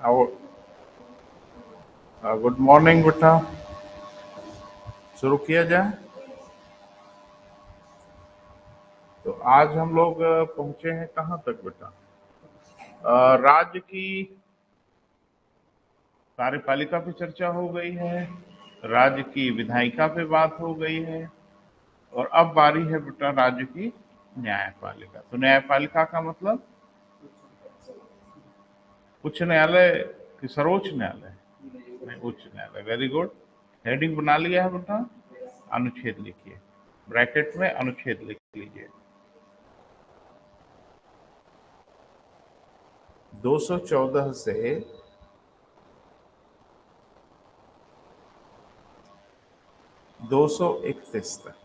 Good morning बेटा। शुरू किया जाए। तो आज हम लोग पहुंचे हैं कहाँ तक बेटा? राज्य की कार्यपालिका पे चर्चा हो गई है, राज्य की विधायिका पे बात हो गई है, और अब बारी है बेटा राज्य की न्यायपालिका। तो न्यायपालिका का मतलब उच्च न्यायालय कि सर्वोच्च न्यायालय? नहीं, उच्च न्यायालय। Very good. हेडिंग बना लिया है बेटा? अनुच्छेद लिखिए, ब्रैकेट में अनुच्छेद लिख लीजिए। 214 से 231 तक।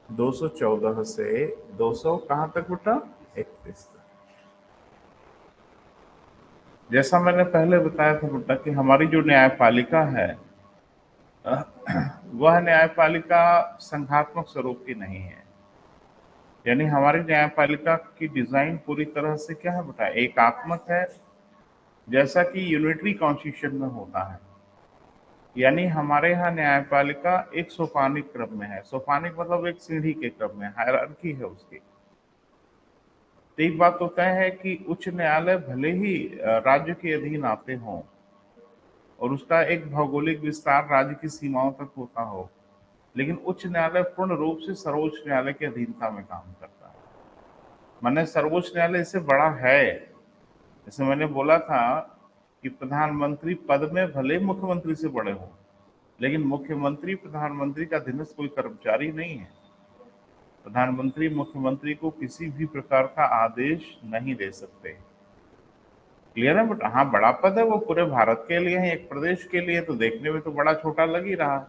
214 से 200 कहाँ तक बेटा? 31 तक। जैसा मैंने पहले बताया था बेटा कि हमारी जो न्यायपालिका है वह न्यायपालिका संघात्मक स्वरूप की नहीं है। यानी हमारी न्यायपालिका की डिजाइन पूरी तरह से क्या है बेटा? एकात्मक है, जैसा कि यूनिटरी कॉन्स्टिट्यूशन में होता है। यानी हमारे यहाँ न्यायपालिका एक सोपानिक क्रम में है। सोपानिक मतलब एक सीढ़ी के क्रम में, हायरार्की है उसकी। तो एक बात तो तय है कि उच्च न्यायालय भले ही राज्य के अधीन आते हों और उसका एक भौगोलिक विस्तार राज्य की सीमाओं तक होता हो, लेकिन उच्च न्यायालय पूर्ण रूप से सर्वोच्च न्यायालय की अधीनता में काम करता है। माने सर्वोच्च न्यायालय इससे बड़ा है। जैसे मैंने बोला था कि प्रधानमंत्री पद में भले मुख्यमंत्री से बड़े हों, लेकिन मुख्यमंत्री प्रधानमंत्री का अधीनस्थ कोई कर्मचारी नहीं है। प्रधानमंत्री मुख्यमंत्री को किसी भी प्रकार का आदेश नहीं दे सकते। क्लियर है? बट हाँ, बड़ा पद है, वो पूरे भारत के लिए है, एक प्रदेश के लिए, तो देखने में तो बड़ा छोटा लग ही रहा है।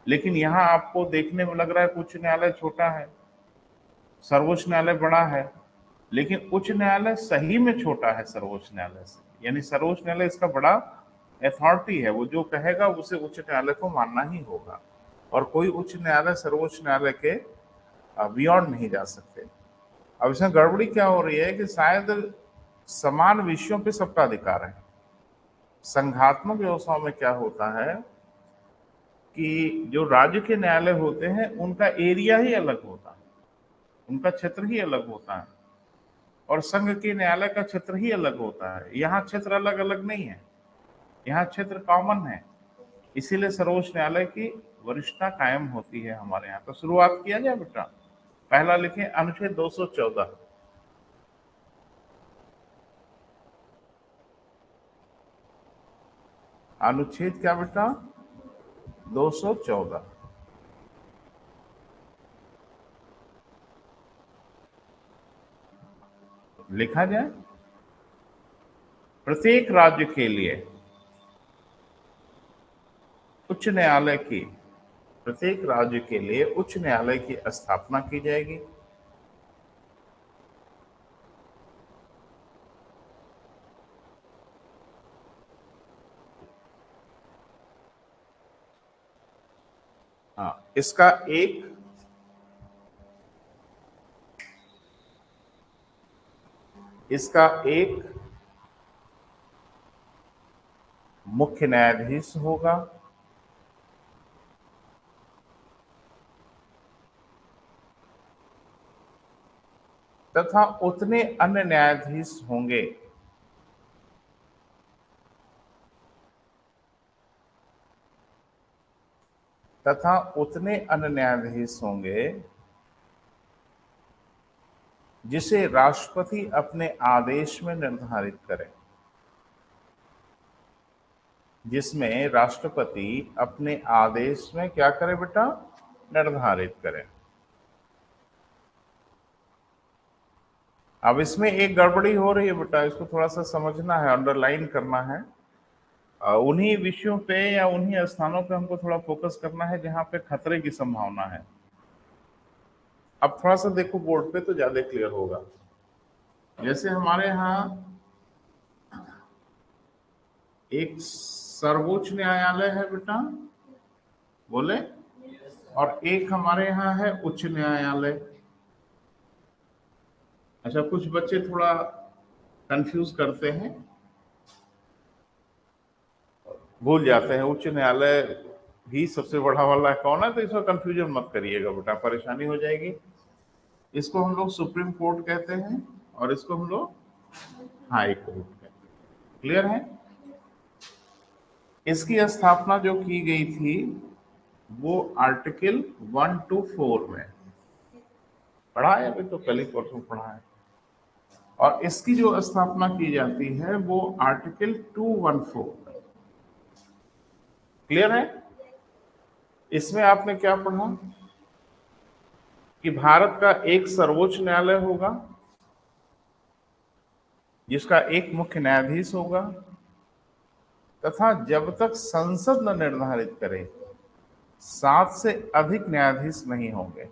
लेकिन यहाँ आपको देखने में लग रहा है कि उच्च न्यायालय छोटा है, सर्वोच्च न्यायालय बड़ा है, लेकिन उच्च न्यायालय सही में छोटा है सर्वोच्च न्यायालय से। यानी सर्वोच्च न्यायालय इसका बड़ा अथॉरिटी है, वो जो कहेगा उसे उच्च न्यायालय को मानना ही होगा, और कोई उच्च न्यायालय सर्वोच्च न्यायालय के बियॉन्ड नहीं जा सकते। अब इसमें गड़बड़ी क्या हो रही है कि शायद समान विषयों पे सबका अधिकार है। संघात्मक व्यवस्थाओं में क्या होता है कि जो राज्य के न्यायालय होते हैं उनका एरिया ही अलग होता है, उनका क्षेत्र ही अलग होता है, और संघ के न्यायालय का क्षेत्र ही अलग होता है। यहाँ क्षेत्र अलग अलग नहीं है, यहाँ क्षेत्र कॉमन है। इसीलिए सर्वोच्च न्यायालय की वरिष्ठता कायम होती है हमारे यहाँ। तो शुरुआत किया जाए बेटा। पहला लिखें अनुच्छेद 214। अनुच्छेद क्या बेटा? 214। लिखा जाए, प्रत्येक राज्य के लिए उच्च न्यायालय की, प्रत्येक राज्य के लिए उच्च न्यायालय की स्थापना की जाएगी। हाँ, इसका एक मुख्य न्यायाधीश होगा, तथा उतने अन्य न्यायाधीश होंगे जिसे राष्ट्रपति अपने आदेश में निर्धारित करे। जिसमें राष्ट्रपति अपने आदेश में क्या करे बेटा? निर्धारित करे। अब इसमें एक गड़बड़ी हो रही है बेटा, इसको थोड़ा सा समझना है, अंडरलाइन करना है। उन्हीं विषयों पे या उन्हीं स्थानों पे हमको थोड़ा फोकस करना है जहां पे खतरे की संभावना है। अब थोड़ा सा देखो बोर्ड पे तो ज्यादा क्लियर होगा। जैसे हमारे यहाँ एक सर्वोच्च न्यायालय है बेटा, बोले, और एक हमारे यहाँ है उच्च न्यायालय। अच्छा, कुछ बच्चे थोड़ा कंफ्यूज करते हैं, भूल जाते हैं उच्च न्यायालय भी सबसे बड़ा वाला कौन है, तो इसमें कंफ्यूजन मत करिएगा बेटा, परेशानी हो जाएगी। इसको हम लोग सुप्रीम कोर्ट कहते हैं और इसको हम लोग हाई कोर्ट कहते हैं। क्लियर है? इसकी स्थापना जो की गई थी वो आर्टिकल 124 में पढ़ा है, अभी तो कल ही परसों पढ़ा है। और इसकी जो स्थापना की जाती है वो आर्टिकल 214 में। क्लियर है? इसमें आपने क्या पढ़ा कि भारत का एक सर्वोच्च न्यायालय होगा जिसका एक मुख्य न्यायाधीश होगा, तथा जब तक संसद न निर्धारित करे 7 से अधिक न्यायाधीश नहीं होंगे।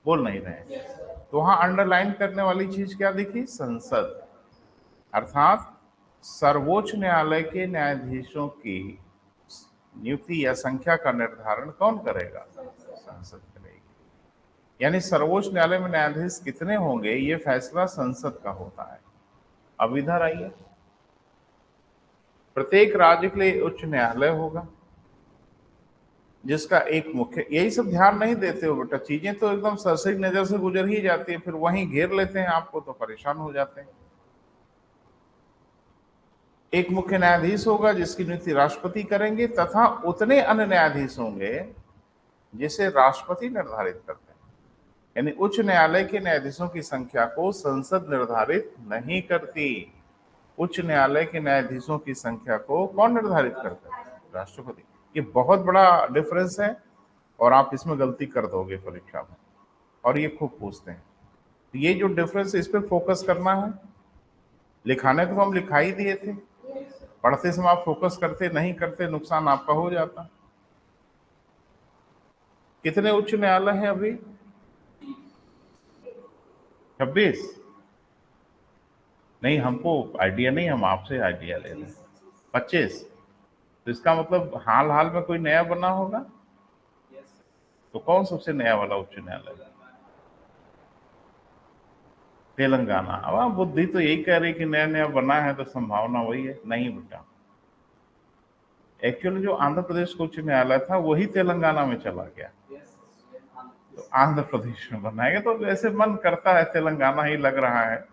बोल नहीं रहे? तो वहां अंडरलाइन करने वाली चीज क्या दिखी? संसद। अर्थात सर्वोच्च न्यायालय के न्यायाधीशों की नियुक्ति या संख्या का निर्धारण कौन करेगा? संसद करेगी। यानी सर्वोच्च न्यायालय में न्यायाधीश कितने होंगे ये फैसला संसद का होता है। अब इधर आइए, प्रत्येक राज्य के लिए उच्च न्यायालय होगा जिसका एक मुख्य, यही सब ध्यान नहीं देते हो बेटा, चीजें तो एकदम सरसरी नजर से गुजर ही जाती है, फिर वहीं घेर लेते हैं आपको तो परेशान हो जाते हैं। एक मुख्य न्यायाधीश होगा जिसकी नियुक्ति राष्ट्रपति करेंगे, तथा उतने अन्य न्यायाधीश होंगे जिसे राष्ट्रपति निर्धारित करते हैं। यानी उच्च न्यायालय के न्यायाधीशों की संख्या को संसद निर्धारित नहीं करती, उच्च न्यायालय के न्यायाधीशों की संख्या को कौन निर्धारित करता है? राष्ट्रपति। ये बहुत बड़ा डिफरेंस है और आप इसमें गलती कर दोगे परीक्षा में, और ये खूब पूछते हैं। तो ये जो डिफरेंस है इस पे फोकस करना है। लिखाने को हम लिखा ही दिए थे, पढ़ते समय आप फोकस करते नहीं करते, नुकसान आपका हो जाता। कितने उच्च न्यायालय हैं अभी? 26? नहीं, हमको आइडिया नहीं, हम आपसे आइडिया ले रहे हैं। 25? तो इसका मतलब हाल हाल में कोई नया बना होगा। तो कौन सबसे नया वाला उच्च न्यायालय? तेलंगाना। अब बुद्धि तो यही कह रही कि नया नया बना है तो संभावना वही है। नहीं बेटा, एक्चुअली जो आंध्र प्रदेश का उच्च न्यायालय था वही तेलंगाना में चला गया, तो आंध्र प्रदेश में बनाएगा। तो वैसे मन करता है तेलंगाना ही लग रहा है,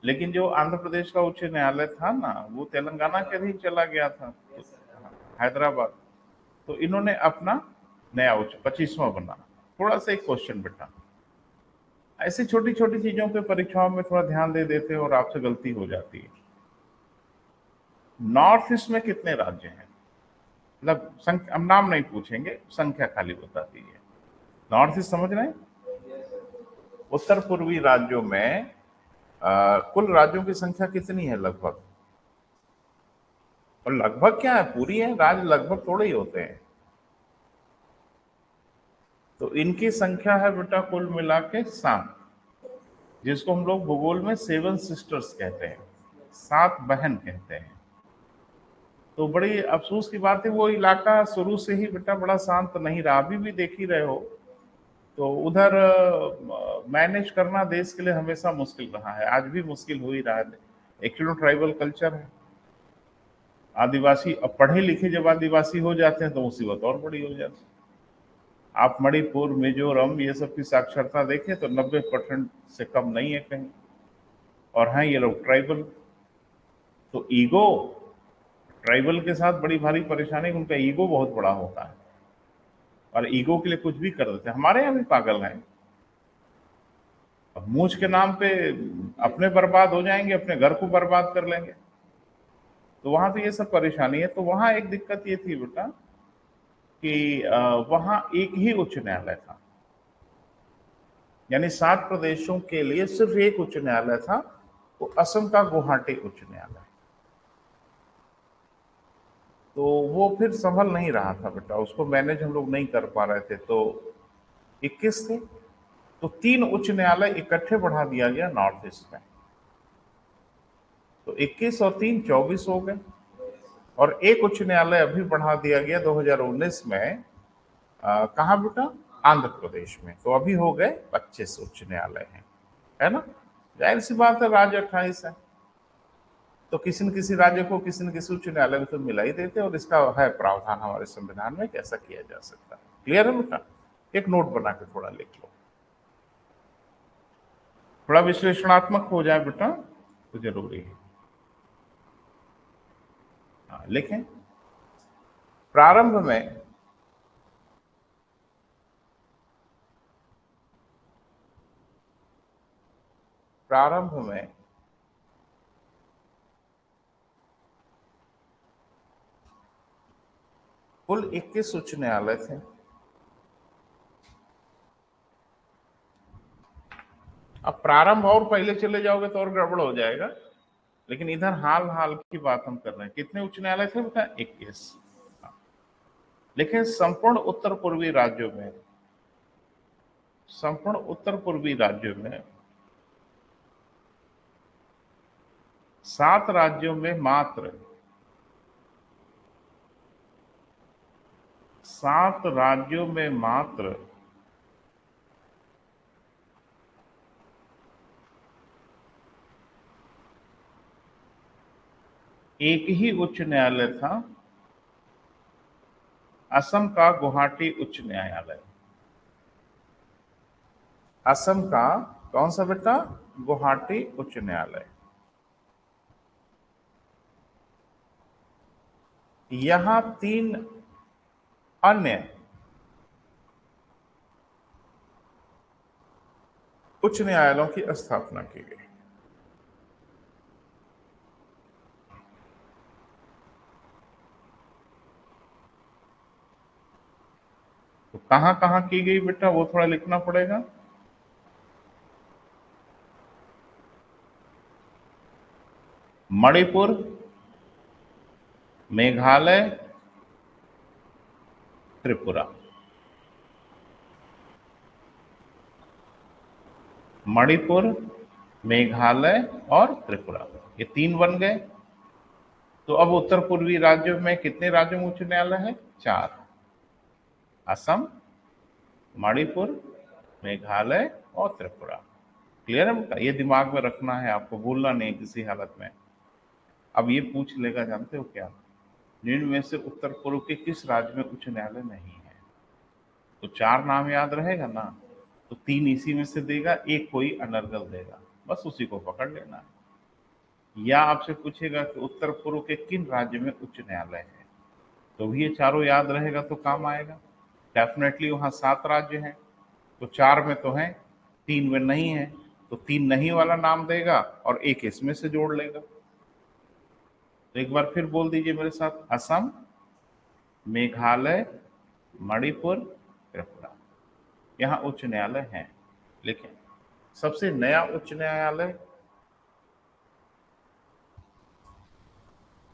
लेकिन जो आंध्र प्रदेश का उच्च न्यायालय था ना वो तेलंगाना के ही चला गया था, हैदराबाद। तो इन्होंने अपना नया उच्च 25वां बना। थोड़ा सा एक क्वेश्चन बेटा, ऐसी छोटी छोटी चीजों पे परीक्षाओं में थोड़ा ध्यान दे देते हैं और आपसे गलती हो जाती है। नॉर्थ ईस्ट में कितने राज्य हैं? मतलब हम नाम नहीं पूछेंगे, संख्या खाली बता दीजिए। नॉर्थ ईस्ट समझ रहे हैं? उत्तर पूर्वी राज्यों में कुल राज्यों की संख्या कितनी है लगभग? और लगभग क्या है, पूरी है, राज्य लगभग थोड़े ही होते हैं। तो इनकी संख्या है बेटा कुल मिला के 7, जिसको हम लोग भूगोल में 7 सिस्टर्स कहते हैं, 7 बहन कहते हैं। तो बड़ी अफसोस की बात है वो इलाका शुरू से ही बेटा बड़ा शांत नहीं रहा, अभी भी देख ही रहे हो। तो उधर मैनेज करना देश के लिए हमेशा मुश्किल रहा है, आज भी मुश्किल हो ही रहा है। एक्चुअली ट्राइबल कल्चर है, आदिवासी। अब पढ़े लिखे जब आदिवासी हो जाते हैं तो मुसीबत और बड़ी हो जाती है। आप मणिपुर, मिजोरम ये सब की साक्षरता देखें तो 90% से कम नहीं है कहीं, और हैं ये लोग ट्राइबल। तो ईगो, ट्राइबल के साथ बड़ी भारी परेशानी, उनका ईगो बहुत बड़ा होता है और ईगो के लिए कुछ भी कर देते हैं। हमारे यहाँ भी पागल हैं, अब मूछ के नाम पे अपने बर्बाद हो जाएंगे, अपने घर को बर्बाद कर लेंगे। तो वहां तो ये सब परेशानी है। तो वहां एक दिक्कत ये थी बेटा कि वहां एक ही उच्च न्यायालय था, यानी 7 प्रदेशों के लिए सिर्फ एक उच्च न्यायालय था, वो असम का गुवाहाटी उच्च न्यायालय। तो वो फिर संभल नहीं रहा था बेटा, उसको मैनेज हम लोग नहीं कर पा रहे थे। तो 21 थे, तो 3 उच्च न्यायालय इकट्ठे बढ़ा दिया गया नॉर्थ ईस्ट में। तो 21 और 3 24 हो गए, और एक उच्च न्यायालय अभी बढ़ा दिया गया 2019 में। कहाँ बेटा? आंध्र प्रदेश में। तो अभी हो गए 25 उच्च न्यायालय हैं। है ना। जाहिर सी बात है, राज्य 28 है, तो किसी न किसी राज्य को किसी न किसी उच्च न्यायालय में तो मिला ही देते, और इसका है प्रावधान हमारे संविधान में कि ऐसा किया जा सकता है। क्लियर है बेटा? एक नोट बना के थोड़ा लिख लो, थोड़ा विश्लेषणात्मक हो जाए बेटा तो जरूरी है। लिखें। प्रारंभ में प्रारंभ में कुल 21 उच्च न्यायालय थे। अब प्रारंभ और पहले चले जाओगे तो और गड़बड़ हो जाएगा, लेकिन इधर हाल हाल की बात हम कर रहे हैं। कितने उच्च न्यायालय थे बेटा? 21। लेकिन संपूर्ण उत्तर पूर्वी राज्यों में 7 राज्यों में मात्र 7 राज्यों में मात्र एक ही उच्च न्यायालय था, असम का गुवाहाटी उच्च न्यायालय। असम का कौन सा बेटा? गुवाहाटी उच्च न्यायालय। यहां 3 अन्य उच्च न्यायालयों की स्थापना की गई। तो कहां कहां की गई बेटा, वो थोड़ा लिखना पड़ेगा। मणिपुर, मेघालय, त्रिपुरा। मणिपुर, मेघालय और त्रिपुरा, ये 3 बन गए। तो अब उत्तर पूर्वी राज्यों में कितने राज्यों में उच्च न्यायालय है? 4। असम, मणिपुर, मेघालय और त्रिपुरा। क्लियर है बेटा? ये दिमाग में रखना है, आपको भूलना नहीं किसी हालत में। अब ये पूछ लेगा, जानते हो क्या, निम्न में से उत्तर पूर्व के किस राज्य में उच्च न्यायालय नहीं है? तो 4 नाम याद रहेगा ना, तो 3 इसी में से देगा, एक कोई अनर्गल देगा, बस उसी को पकड़ लेना है। या आपसे पूछेगा कि उत्तर पूर्व के किन राज्य में उच्च न्यायालय है, तो भी ये चारों याद रहेगा तो काम आएगा। डेफिनेटली वहां 7 राज्य हैं, तो 4 में तो हैं, 3 में नहीं है, तो 3 नहीं वाला नाम देगा और एक इसमें से जोड़ लेगा। तो एक बार फिर बोल दीजिए मेरे साथ, असम, मेघालय, मणिपुर, त्रिपुरा, यहाँ उच्च न्यायालय हैं। लेकिन सबसे नया उच्च न्यायालय,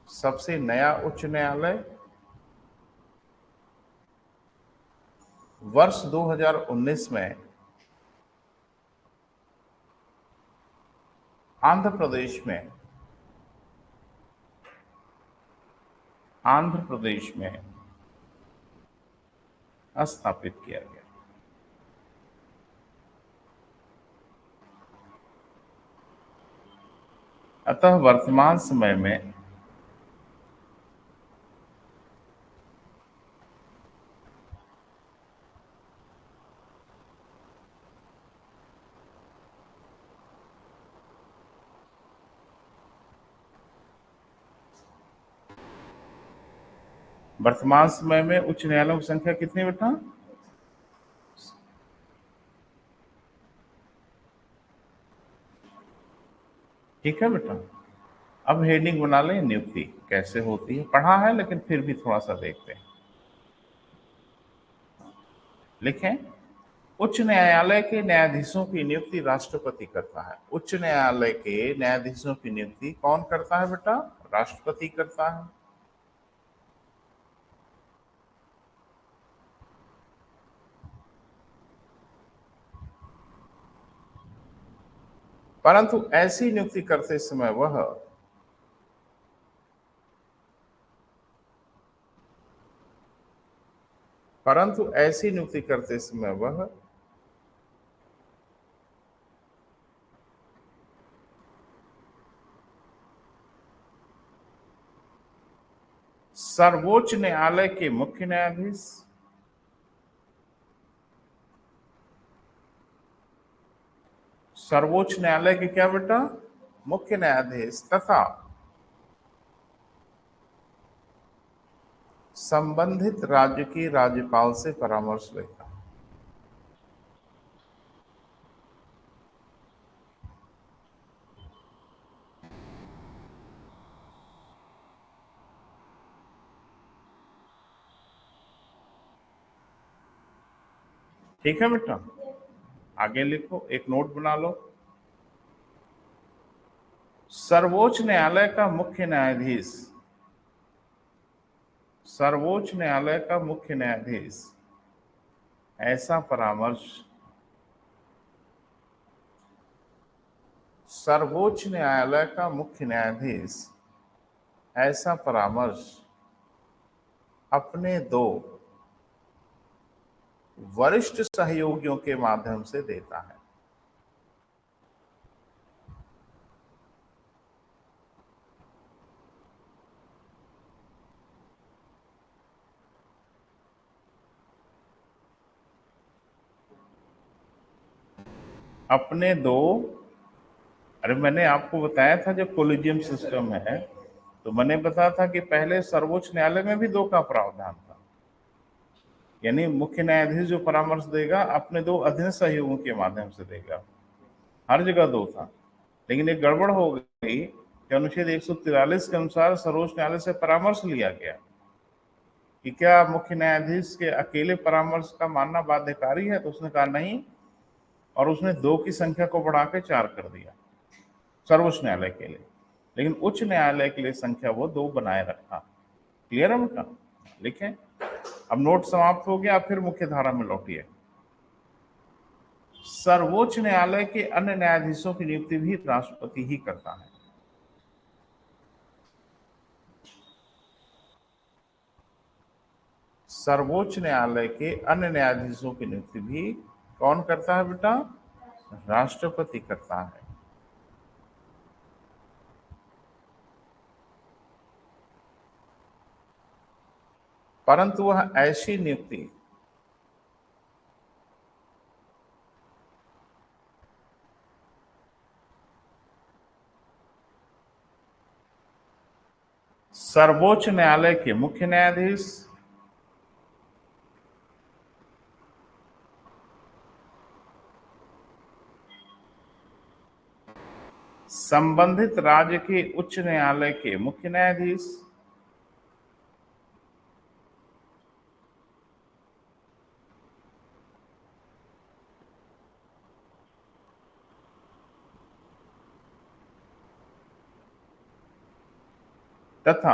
सबसे नया उच्च न्यायालय वर्ष 2019 में आंध्र प्रदेश में स्थापित किया गया। अतः वर्तमान समय में उच्च न्यायालयों की संख्या कितनी बेटा? ठीक है बेटा। अब हेडिंग बना लें, नियुक्ति कैसे होती है, पढ़ा है लेकिन फिर भी थोड़ा सा देखते हैं। लिखें, उच्च न्यायालय के न्यायाधीशों की नियुक्ति राष्ट्रपति करता है। उच्च न्यायालय के न्यायाधीशों की नियुक्ति कौन करता है बेटा? राष्ट्रपति करता है। परंतु ऐसी नियुक्ति करते समय वह परंतु ऐसी नियुक्ति करते समय वह सर्वोच्च न्यायालय के मुख्य न्यायाधीश, सर्वोच्च न्यायालय के क्या बेटा, मुख्य न्यायाधीश तथा संबंधित राज्य के राज्यपाल से परामर्श लेता है। ठीक है बेटा, आगे लिखो, एक नोट बना लो। सर्वोच्च न्यायालय का मुख्य न्यायाधीश, सर्वोच्च न्यायालय का मुख्य न्यायाधीश ऐसा परामर्श, सर्वोच्च न्यायालय का मुख्य न्यायाधीश ऐसा परामर्श अपने दो वरिष्ठ सहयोगियों के माध्यम से देता है। अपने दो, अरे मैंने आपको बताया था जब कोलिजियम सिस्टम है तो मैंने बताया था कि पहले सर्वोच्च न्यायालय में भी दो का प्रावधान था, यानी मुख्य न्यायाधीश जो परामर्श देगा अपने दो अधीनस्थ सहयोगियों के माध्यम से देगा, हर जगह दो था। लेकिन एक गड़बड़ हो गई कि अनुच्छेद 143 के अनुसार सर्वोच्च न्यायालय से परामर्श लिया गया कि क्या मुख्य न्यायाधीश के अकेले परामर्श का मानना बाध्यकारी है, तो उसने कहा नहीं, और उसने दो की संख्या को बढ़ा के 4 कर दिया सर्वोच्च न्यायालय के लिए, लेकिन उच्च न्यायालय के लिए संख्या वो 2 बनाए रखा। क्लियर है बेटा, लिखें। अब नोट समाप्त हो गया, फिर मुख्य धारा में लौटिए। सर्वोच्च न्यायालय के अन्य न्यायाधीशों की नियुक्ति भी राष्ट्रपति ही करता है। सर्वोच्च न्यायालय के अन्य न्यायाधीशों की नियुक्ति भी कौन करता है बेटा, राष्ट्रपति करता है। परंतु वह ऐसी नियुक्ति सर्वोच्च न्यायालय के मुख्य न्यायाधीश, संबंधित राज्य के उच्च न्यायालय के मुख्य न्यायाधीश, तथा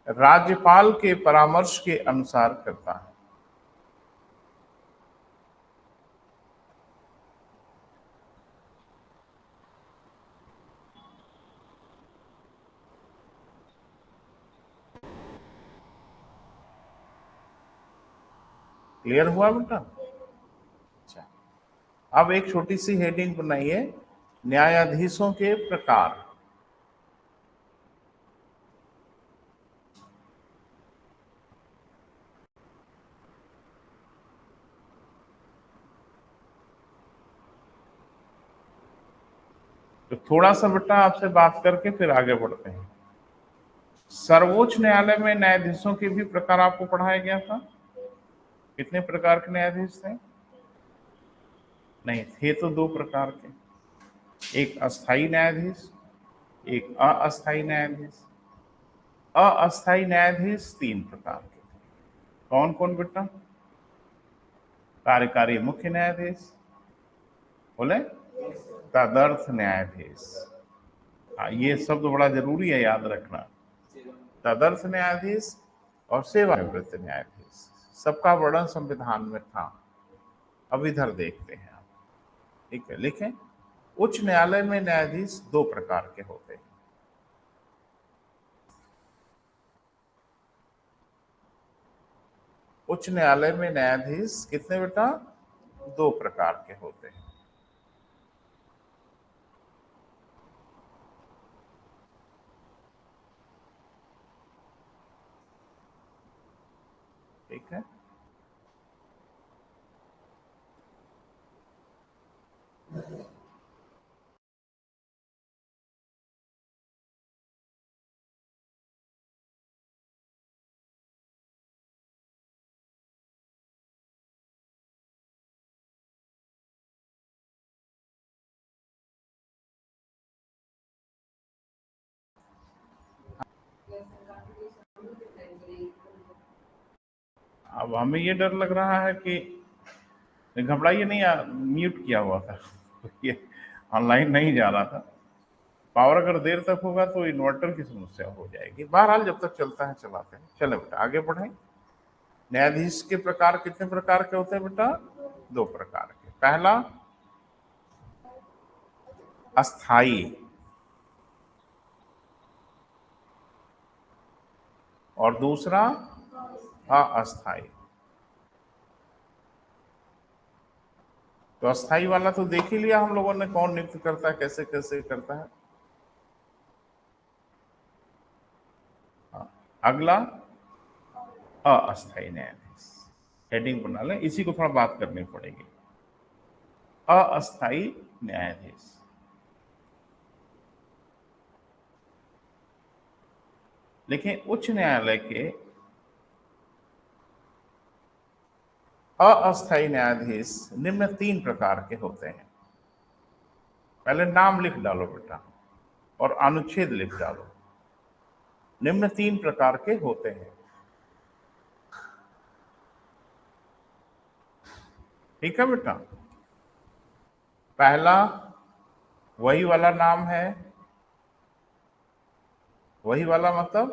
राज्यपाल के परामर्श के अनुसार करता है। क्लियर हुआ बेटा? अच्छा, अब एक छोटी सी हेडिंग बनाइए, न्यायाधीशों के प्रकार। तो थोड़ा सा बेटा आपसे बात करके फिर आगे बढ़ते हैं। सर्वोच्च न्यायालय में न्यायाधीशों के भी प्रकार आपको पढ़ाया गया था। कितने प्रकार के न्यायाधीश थे? नहीं थे तो 2 प्रकार के, एक अस्थाई न्यायाधीश, एक अस्थाई न्यायाधीश। अस्थाई न्यायाधीश 3 प्रकार के थे। कौन कौन बेटा? कार्यकारी मुख्य न्यायाधीश, बोले तदर्थ न्यायाधीश। हाँ, ये शब्द बड़ा जरूरी है याद रखना। तदर्थ न्यायाधीश और सेवानिवृत्त न्यायाधीश, सबका वर्णन संविधान में था। अब इधर देखते हैं आप, ठीक है, लिखें। उच्च न्यायालय में न्यायाधीश 2 प्रकार के होते हैं। उच्च न्यायालय में न्यायाधीश कितने बेटा? 2 प्रकार के होते हैं। ठीक है। अब हमें ये डर लग रहा है कि घबराइए नहीं, म्यूट किया हुआ था ये ऑनलाइन नहीं जा रहा था। पावर अगर देर तक होगा तो इन्वर्टर की समस्या हो जाएगी। बहरहाल जब तक चलता है चलाते हैं। चले बेटा आगे बढ़ें। न्यायाधीश के प्रकार कितने प्रकार के होते हैं बेटा? 2 प्रकार के। पहला अस्थाई और दूसरा अस्थाई। तो अस्थाई वाला तो देख ही लिया हम लोगों ने, कौन नियुक्त करता है, कैसे कैसे करता है। अगला अस्थाई न्यायाधीश। हेडिंग बना लें, इसी को थोड़ा बात करनी पड़ेगी। अस्थाई न्यायाधीश। देखिए उच्च न्यायालय के अस्थाई न्यायाधीश निम्न 3 प्रकार के होते हैं। पहले नाम लिख डालो बेटा और अनुच्छेद लिख डालो। निम्न 3 प्रकार के होते हैं। ठीक है बेटा। पहला वही वाला नाम है, वही वाला मतलब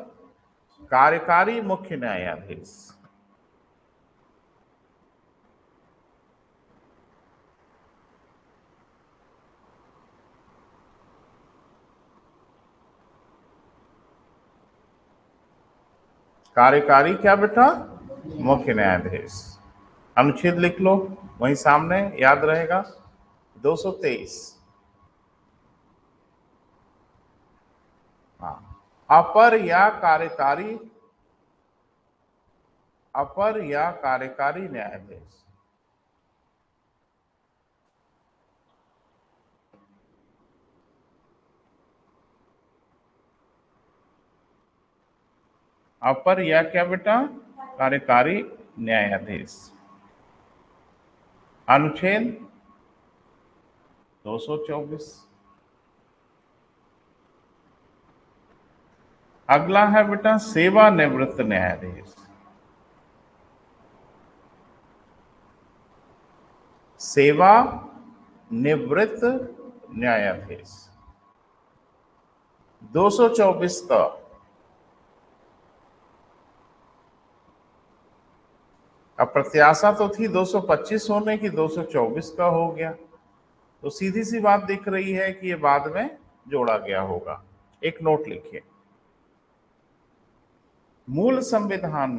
कार्यकारी मुख्य न्यायाधीश। कार्यकारी क्या बेटा? मुख्य न्यायाधीश। अनुच्छेद लिख लो वहीं सामने, याद रहेगा 223। हाँ, अपर या कार्यकारी न्यायाधीश। अपर या क्या बेटा? कार्यकारी न्यायाधीश। अनुच्छेद 224। अगला है बेटा सेवानिवृत्त न्यायाधीश। सेवा निवृत्त न्यायाधीश 224 का। अब प्रत्याशा तो थी 225 होने की, 224 का हो गया, तो सीधी सी बात दिख रही है कि ये बाद में जोड़ा गया होगा। एक नोट लिखिए, मूल संविधान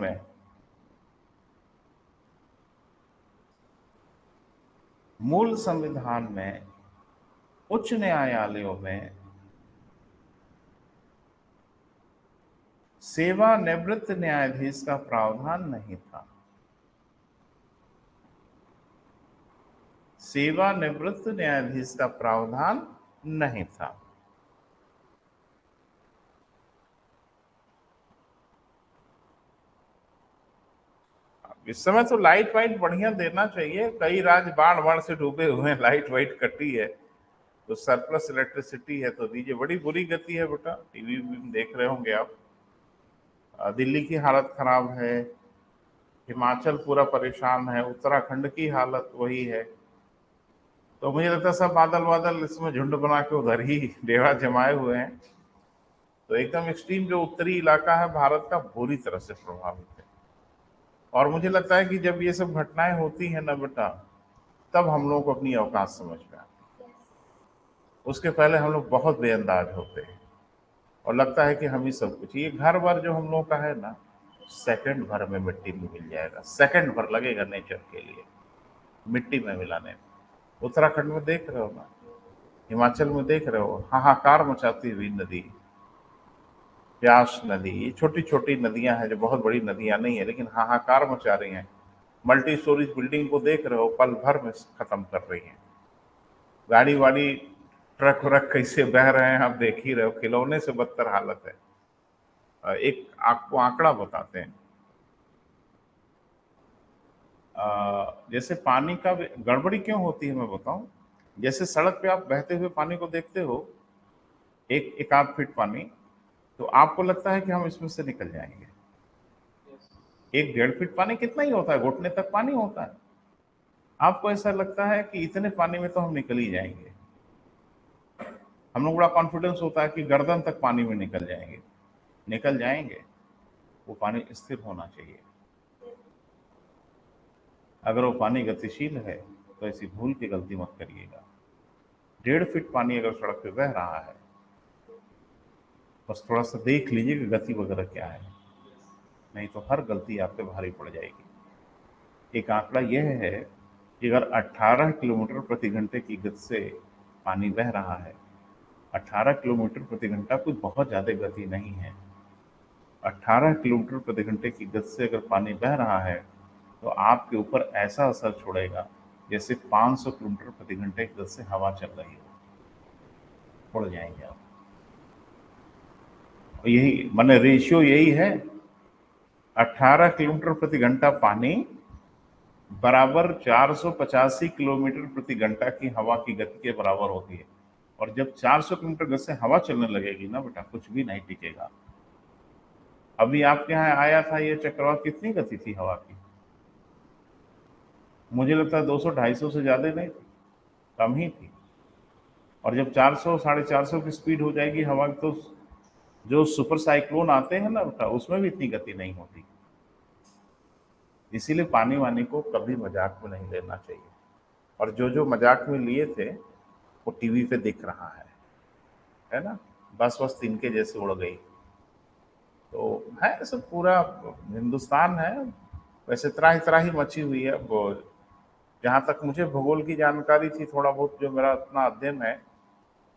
में उच्च न्यायालयों में सेवानिवृत्त न्यायाधीश का प्रावधान नहीं था। सेवानिवृत्त न्यायाधीश का प्रावधान नहीं था। इस समय तो लाइट वाइट बढ़िया देना चाहिए। कई राज्य बाढ़ बाढ़ से डूबे हुए हैं, लाइट वाइट कटी है, तो सरप्लस इलेक्ट्रिसिटी है तो दीजिए। बड़ी बुरी गति है बेटा, टीवी में देख रहे होंगे आप। दिल्ली की हालत खराब है, हिमाचल पूरा परेशान है, उत्तराखंड की हालत वही है। तो मुझे लगता है सब बादल बादल इसमें झुंड बना के उधर ही डेरा जमाए हुए हैं। तो एकदम एक्सट्रीम जो उत्तरी इलाका है भारत का बुरी तरह से प्रभावित है। और मुझे लगता है कि जब ये सब घटनाएं होती हैं ना बेटा, तब हम लोगों को अपनी औकात समझ में आती है। उसके पहले हम लोग बहुत बेअंदाज होते हैं और लगता है कि हम ही सब कुछ। ये घर भर जो हम लोग का है ना, सेकंड भर में मिट्टी में मिल जाएगा। सेकंड भर लगेगा नेचर के लिए मिट्टी में मिलाने में। उत्तराखंड में देख रहे हो ना, हिमाचल में देख रहे हो, हाहाकार मचाती हुई नदी। व्यास नदी, ये छोटी छोटी नदियां हैं जो बहुत बड़ी नदियां नहीं है, लेकिन हाहाकार मचा रही हैं। मल्टी स्टोरीज बिल्डिंग को देख रहे हो, पल भर में खत्म कर रही हैं। गाड़ी वाड़ी, ट्रक व्रक कैसे बह रहे हैं आप देख ही रहे हो, खिलौने से बदतर हालत है। एक आपको आंकड़ा बताते हैं। जैसे पानी का गड़बड़ी क्यों होती है मैं बताऊं। जैसे सड़क पे आप बहते हुए पानी को देखते हो, एक एक आध फीट पानी, तो आपको लगता है कि हम इसमें से निकल जाएंगे। 1-1.5 फीट पानी कितना ही होता है, घुटने तक पानी होता है। आपको ऐसा लगता है कि इतने पानी में तो हम निकल ही जाएंगे। हम लोग बड़ा कॉन्फिडेंस होता है कि गर्दन तक पानी में निकल जाएंगे। निकल जाएंगे, वो पानी स्थिर होना चाहिए। अगर वो पानी गतिशील है तो ऐसी भूल की गलती मत करिएगा। 1.5 फीट पानी अगर सड़क पे बह रहा है, बस थोड़ा सा देख लीजिए कि गति वगैरह क्या है, नहीं तो हर गलती आप पे भारी पड़ जाएगी। एक आंकड़ा यह है कि अगर 18 किलोमीटर प्रति घंटे की गति से पानी बह रहा है, 18 किलोमीटर प्रति घंटा कोई बहुत ज़्यादा गति नहीं है। 18 किलोमीटर प्रति घंटे की गति से अगर पानी बह रहा है तो आपके ऊपर ऐसा असर छोड़ेगा जैसे 500 किलोमीटर प्रति घंटे की गति से हवा चल रही हो। उड़ जाएंगे आप। और यही माने रेशियो यही है, 18 किलोमीटर प्रति घंटा पानी बराबर 485 किलोमीटर प्रति घंटा की हवा की गति के बराबर होती है। और जब 400 किलोमीटर गति से हवा चलने लगेगी ना बेटा, कुछ भी नहीं टिकेगा। अभी आपके यहाँ आया था ये चक्रवात, कितनी गति थी हवा की? मुझे लगता है 200-250 से ज्यादा नहीं थी, कम ही थी। और जब 400 450 की स्पीड हो जाएगी हवा की, तो जो सुपर साइक्लोन आते हैं ना बेटा, उसमें भी इतनी गति नहीं होती। इसीलिए पानी वानी को कभी मजाक में नहीं लेना चाहिए। और जो जो मजाक में लिए थे वो टीवी पे दिख रहा है ना। बस बस तिनके जैसे उड़ गई। तो है सब पूरा हिंदुस्तान है वैसे त्राही त्राही मची हुई है। वो जहाँ तक मुझे भूगोल की जानकारी थी, थोड़ा बहुत जो मेरा अपना अध्ययन है,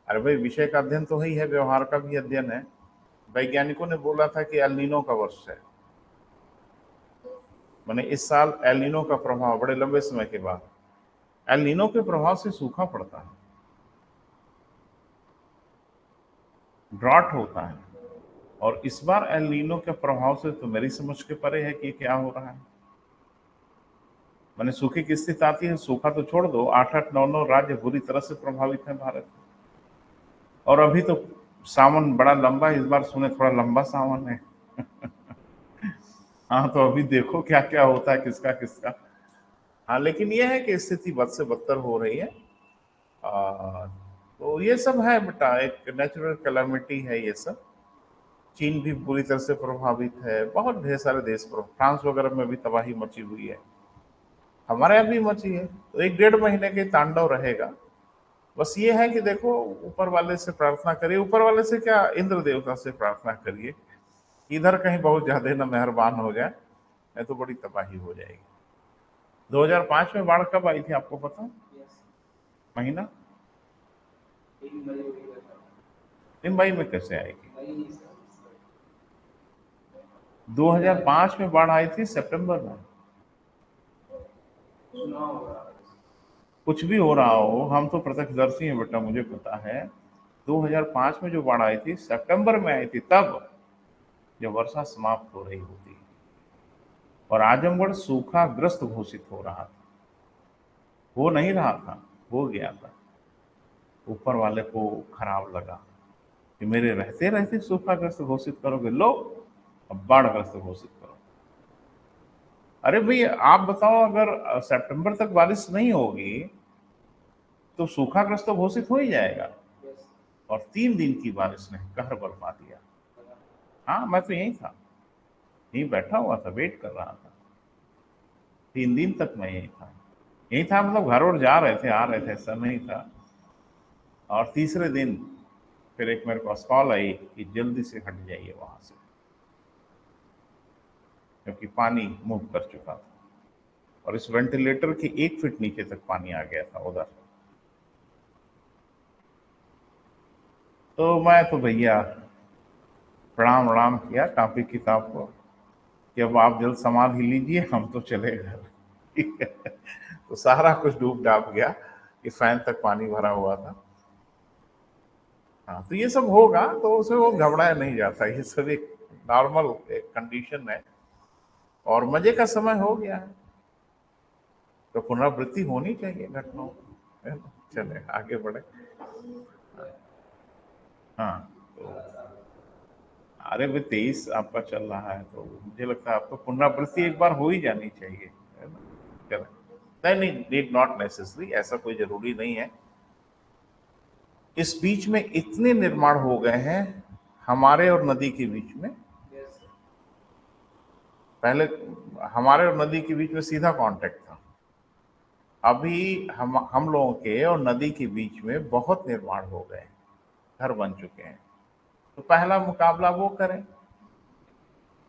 अरे भाई विषय का अध्ययन तो ही है, व्यवहार का भी अध्ययन है। वैज्ञानिकों ने बोला था कि एल नीनो का वर्ष है, मैंने इस साल एल नीनो का प्रभाव बड़े लंबे समय के बाद, एल नीनो के प्रभाव से सूखा पड़ता है, ड्रॉट होता है। और इस बार एल नीनो के प्रभाव से तो मेरी समझ के परे है कि क्या हो रहा है। मैंने सूखे की स्थिति आती है, सूखा तो छोड़ दो, 8-8 9 राज्य बुरी तरह से प्रभावित हैं भारत में। और अभी तो सावन बड़ा लंबा, इस बार सुने थोड़ा लंबा सावन है। हाँ तो अभी देखो क्या क्या होता है, किसका किसका। हाँ लेकिन ये है कि स्थिति बद से बदतर हो रही है। आ, तो ये सब है बेटा, एक नेचुरल कैलामिटी है ये सब। चीन भी पूरी तरह से प्रभावित है, बहुत ढेर सारे देश पर, फ्रांस वगैरह में भी तबाही मची हुई है, हमारे यहाँ भी मची है। तो 1-1.5 महीने के तांडव रहेगा। बस ये है कि देखो, ऊपर वाले से प्रार्थना करिए, ऊपर वाले से क्या, इंद्र देवता से प्रार्थना करिए, इधर कहीं बहुत ज्यादा ना मेहरबान हो जाए, नहीं तो बड़ी तबाही हो जाएगी। 2005 में बाढ़ कब आई थी आपको पता है? महीना? 3 मई में कैसे आएगी? 2005 में बाढ़ आई थी सितंबर में। कुछ भी हो रहा हो, हम तो प्रत्यक्षदर्शी हैं बेटा, मुझे पता है। 2005 में जो बाढ़ आई थी सितंबर में आई थी, तब जब वर्षा समाप्त हो रही होती, और आजमगढ़ सूखाग्रस्त घोषित हो रहा था। हो नहीं रहा था, हो गया था। ऊपर वाले को खराब लगा कि मेरे रहते रहते सूखाग्रस्त घोषित करोगे, लो अब बाढ़ग्रस्त घोषित करो। अरे भाई आप बताओ, अगर सितंबर तक बारिश नहीं होगी तो सूखाग्रस्त तो घोषित हो ही जाएगा। और 3 दिन की बारिश ने कहर बरपा दिया। हाँ मैं तो यही था, यही बैठा हुआ था, वेट कर रहा था। 3 दिन तक मैं यही था, यही था, मतलब घर और जा रहे थे आ रहे थे, ऐसा नहीं था। और तीसरे दिन फिर एक मेरे पास कॉल आई कि जल्दी से हट जाइए वहां से, क्योंकि पानी मूव कर चुका था। और इस वेंटिलेटर के 1 फीट नीचे तक पानी आ गया था उधर। तो मैं तो भैया प्रणाम प्रणाम किया कापी किताब को कि अब आप जल्द संभाल ही लीजिए, हम तो चले घर। ठीक है, तो सारा कुछ डूब डाब गया कि फैन तक पानी भरा हुआ था। हाँ, तो ये सब होगा तो उसमें वो घबराया नहीं जाता, ये सब एक नॉर्मल एक कंडीशन है और मजे का समय हो गया है, तो पुनरावृत्ति होनी चाहिए घटनाओं की, है ना? चले आगे बढ़े। हाँ, तो अरे भाई 23 आपका चल रहा है तो मुझे लगता है आपको पुनरावृत्ति एक बार हो ही जानी चाहिए, है ना? चले, नहीं नहीं, नीड नॉट नेसेसरी, ऐसा कोई जरूरी नहीं है। इस बीच में इतने निर्माण हो गए हैं हमारे और नदी के बीच में। पहले हमारे और नदी के बीच में सीधा कांटेक्ट था, अभी हम लोगों के और नदी के बीच में बहुत निर्माण हो गए, घर बन चुके हैं। तो पहला मुकाबला वो करें,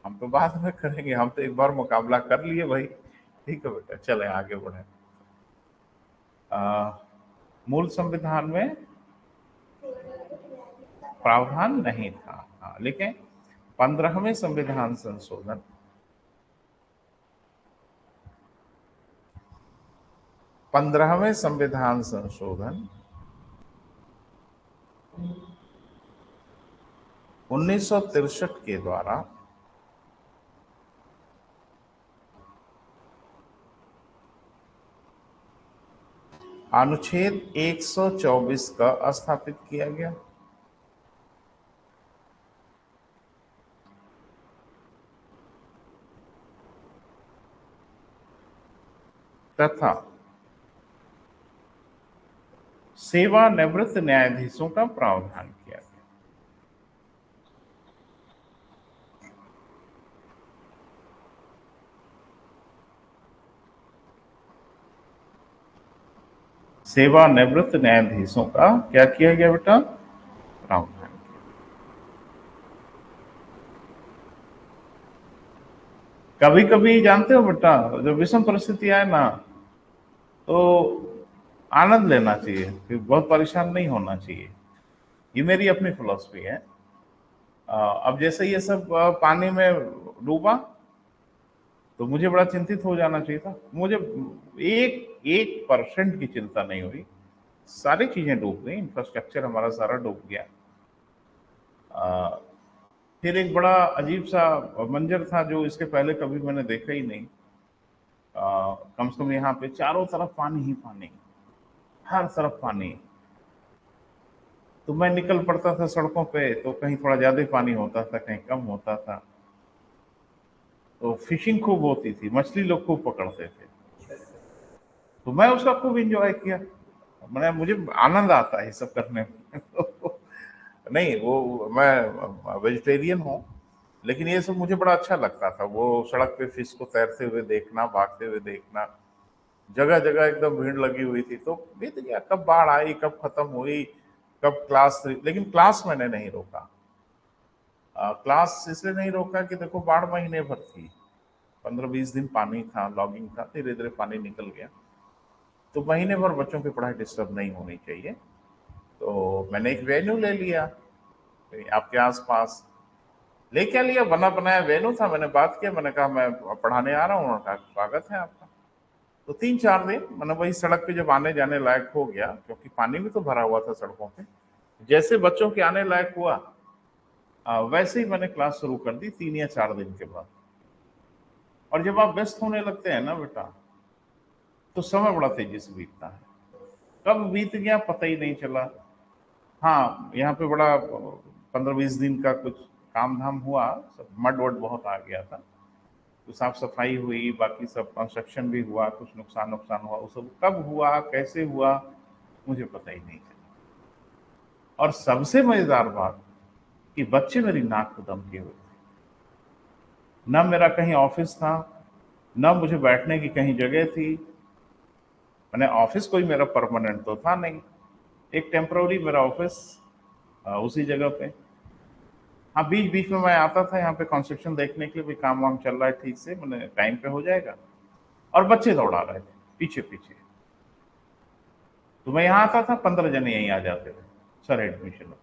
हम तो बाद में करेंगे, हम तो एक बार मुकाबला कर लिए भाई। ठीक है बेटा, चले आगे बढ़े। मूल संविधान में प्रावधान नहीं था, हाँ, लेकिन 15वें संविधान संशोधन 15वें संविधान संशोधन 1963 के द्वारा अनुच्छेद 124 का स्थापित किया गया तथा सेवानिवृत्त न्यायाधीशों का प्रावधान किया गया। सेवानिवृत्त न्यायाधीशों का क्या किया गया बेटा? प्रावधान किया। कभी कभी जानते हो बेटा, जब विषम परिस्थिति आए ना तो आनंद लेना चाहिए, फिर बहुत परेशान नहीं होना चाहिए। ये मेरी अपनी फिलॉसफी है। अब जैसे ये सब पानी में डूबा तो मुझे बड़ा चिंतित हो जाना चाहिए था, मुझे एक एक परसेंट की चिंता नहीं हुई। सारी चीजें डूब गई, इंफ्रास्ट्रक्चर हमारा सारा डूब गया। फिर एक बड़ा अजीब सा मंजर था जो इसके पहले कभी मैंने देखा ही नहीं। कम से कम यहाँ पे चारों तरफ पानी ही पानी, हर तरफ पानी। तो मैं निकल पड़ता था सड़कों पे तो कहीं थोड़ा ज्यादा पानी होता था, कहीं कम होता था। तो फिशिंग खूब होती थी, मछली लोग खूब पकड़ते थे, तो मैं उसका खूब इंजॉय किया। मैंने मुझे आनंद आता है ये सब करने में। नहीं, वो मैं वेजिटेरियन हूँ, लेकिन ये सब मुझे बड़ा अच्छा लगता था। वो सड़क पे फिश को तैरते हुए देखना, भागते हुए देखना, जगह जगह एकदम भीड़ लगी हुई थी। तो बीत गया, कब बाढ़ आई, कब खत्म हुई, कब क्लास, लेकिन क्लास मैंने नहीं रोका। क्लास इसलिए नहीं रोका कि देखो बाढ़ महीने भर थी, 15-20 दिन पानी था, लॉगिंग था, धीरे धीरे पानी निकल गया, तो महीने भर बच्चों की पढ़ाई डिस्टर्ब नहीं होनी चाहिए। तो मैंने एक वेन्यू ले लिया आपके आसपास। ले क्या लिया, बना बनाया वेन्यू था। मैंने बात किया, मैंने कहा मैं पढ़ाने आ रहा हूँ, उन्होंने कहा स्वागत है आपका। तो 3-4 दिन मैंने वही सड़क पे जब आने जाने लायक हो गया, क्योंकि पानी भी तो भरा हुआ था सड़कों पे, जैसे बच्चों के आने लायक हुआ वैसे ही मैंने क्लास शुरू कर दी 3 या 4 दिन के बाद। और जब आप व्यस्त होने लगते हैं ना बेटा, तो समय बड़ा तेजी से बीतता है, कब बीत गया पता ही नहीं चला। हाँ, यहाँ पे बड़ा 15-20 दिन का कुछ काम धाम हुआ, सब मड वड बहुत आ गया था, तो साफ सफाई हुई, बाकी सब कंस्ट्रक्शन भी हुआ, कुछ नुकसान नुकसान हुआ, वो सब कब हुआ कैसे हुआ मुझे पता ही नहीं चला। और सबसे मजेदार बात कि बच्चे मेरी नाक को दम किए हुए थे, न मेरा कहीं ऑफिस था, न मुझे बैठने की कहीं जगह थी। मैंने ऑफिस कोई मेरा परमानेंट तो था नहीं, एक टेम्पररी मेरा ऑफिस उसी जगह पे। हाँ, बीच बीच में मैं आता था यहाँ पे कंस्ट्रक्शन देखने के लिए, भी काम वाम चल रहा है ठीक से, मैंने टाइम पे हो जाएगा। और बच्चे दौड़ा रहे थे पीछे पीछे, तो मैं यहाँ आता था, 15 जने यहीं आ जाते थे, सर एडमिशन।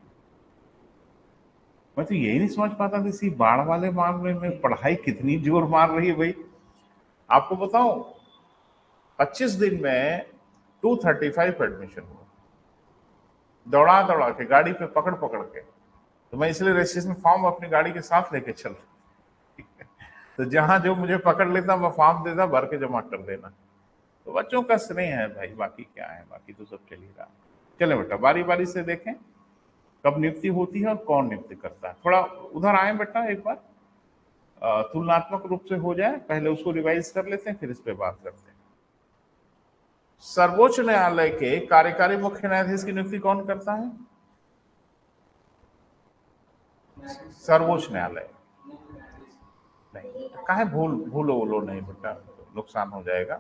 मैं तो यही नहीं समझ पाता कि इसी बाढ़ वाले मामले में पढ़ाई कितनी जोर मार रही है भाई। आपको बताऊं, 25 दिन में 235 एडमिशन हुआ, दौड़ा दौड़ा के, गाड़ी पे पकड़ पकड़ के। तो मैं इसलिए रजिस्ट्रेशन फॉर्म अपनी गाड़ी के साथ लेके चल रहा। तो जहां जो मुझे पकड़ लेता मैं फॉर्म देता, भर के जमा कर देना। तो बच्चों का स्नेह है भाई, बाकी क्या है, बाकी तो सब चल ही रहा। चले बेटा, बारी बारी से देखें कब नियुक्ति होती है और कौन नियुक्ति करता है। थोड़ा उधर आए बेटा एक बार, तुलनात्मक रूप से हो जाए, पहले उसको रिवाइज कर लेते हैं, फिर इस पे बात करते हैं। सर्वोच्च न्यायालय के कार्यकारी मुख्य न्यायाधीश की नियुक्ति कौन करता है? सर्वोच्च न्यायालय नहीं, काहे भूलो बोलो नहीं बेटा, नुकसान हो जाएगा।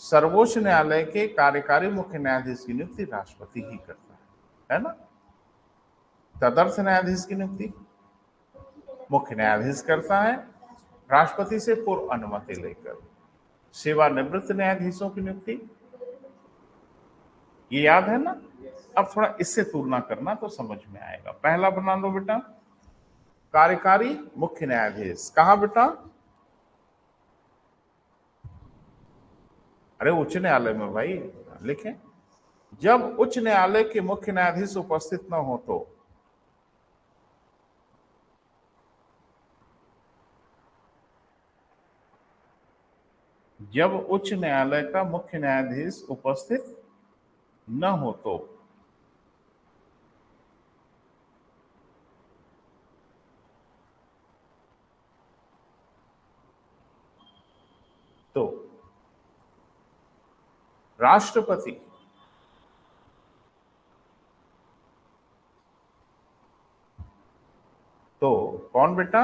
सर्वोच्च न्यायालय के कार्यकारी मुख्य न्यायाधीश की नियुक्ति राष्ट्रपति ही करता है ना। तदर्थ न्यायाधीश की नियुक्ति मुख्य न्यायाधीश करता है, राष्ट्रपति से पूर्व अनुमति लेकर। सेवानिवृत्त न्यायाधीशों की नियुक्ति, ये याद है ना। अब थोड़ा इससे तुलना करना तो समझ में आएगा। पहला बना दो बेटा, कार्यकारी मुख्य न्यायाधीश कहा बेटा? अरे उच्च न्यायालय में भाई, लिखें। जब उच्च न्यायालय के मुख्य न्यायाधीश उपस्थित न हो तो जब उच्च न्यायालय का मुख्य न्यायाधीश उपस्थित न हो तो राष्ट्रपति तो कौन बेटा?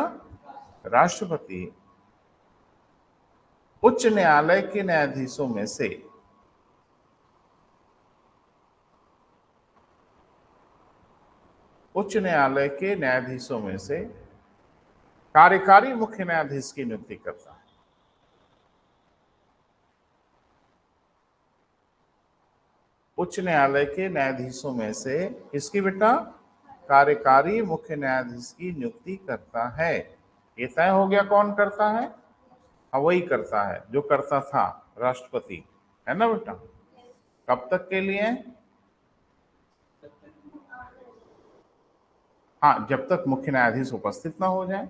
राष्ट्रपति उच्च न्यायालय के न्यायाधीशों में से कार्यकारी मुख्य न्यायाधीश की नियुक्ति करता है। उच्च न्यायालय के न्यायाधीशों में से किसकी बेटा? कार्यकारी मुख्य न्यायाधीश की नियुक्ति करता है। ये तय हो गया कौन करता है? हाँ, वही करता है जो करता था, राष्ट्रपति, है ना बेटा। कब तक के लिए? हाँ, जब तक मुख्य न्यायाधीश उपस्थित ना हो जाए।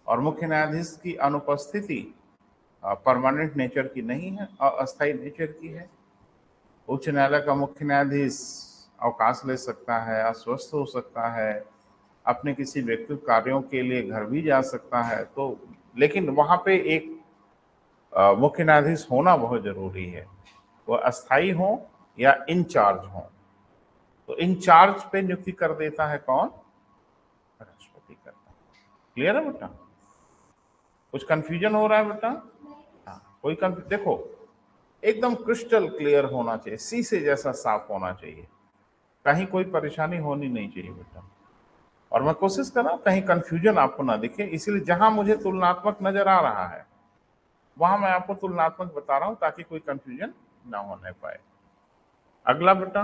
और मुख्य न्यायाधीश की अनुपस्थिति परमानेंट नेचर की नहीं है, अस्थायी नेचर की है। उच्च न्यायालय का मुख्य न्यायाधीश अवकाश ले सकता है, अस्वस्थ हो सकता है, अपने किसी व्यक्तिगत कार्यों के लिए घर भी जा सकता है। तो लेकिन वहां पे एक मुख्य न्यायाधीश होना बहुत जरूरी है, वो अस्थायी हो या इंचार्ज हो। तो इंचार्ज पे नियुक्ति कर देता है कौन? राष्ट्रपति करता है। क्लियर है बेटा? कुछ कंफ्यूजन हो रहा है बेटा? हाँ, कोई देखो, एकदम क्रिस्टल क्लियर होना चाहिए, शीशे जैसा साफ होना चाहिए, कहीं कोई परेशानी होनी नहीं चाहिए बेटा। और मैं कोशिश कर रहा हूं कहीं कंफ्यूजन आपको ना दिखे, इसलिए जहां मुझे तुलनात्मक नजर आ रहा है वहां मैं आपको तुलनात्मक बता रहा हूं ताकि कोई कंफ्यूजन ना होने पाए। अगला बेटा,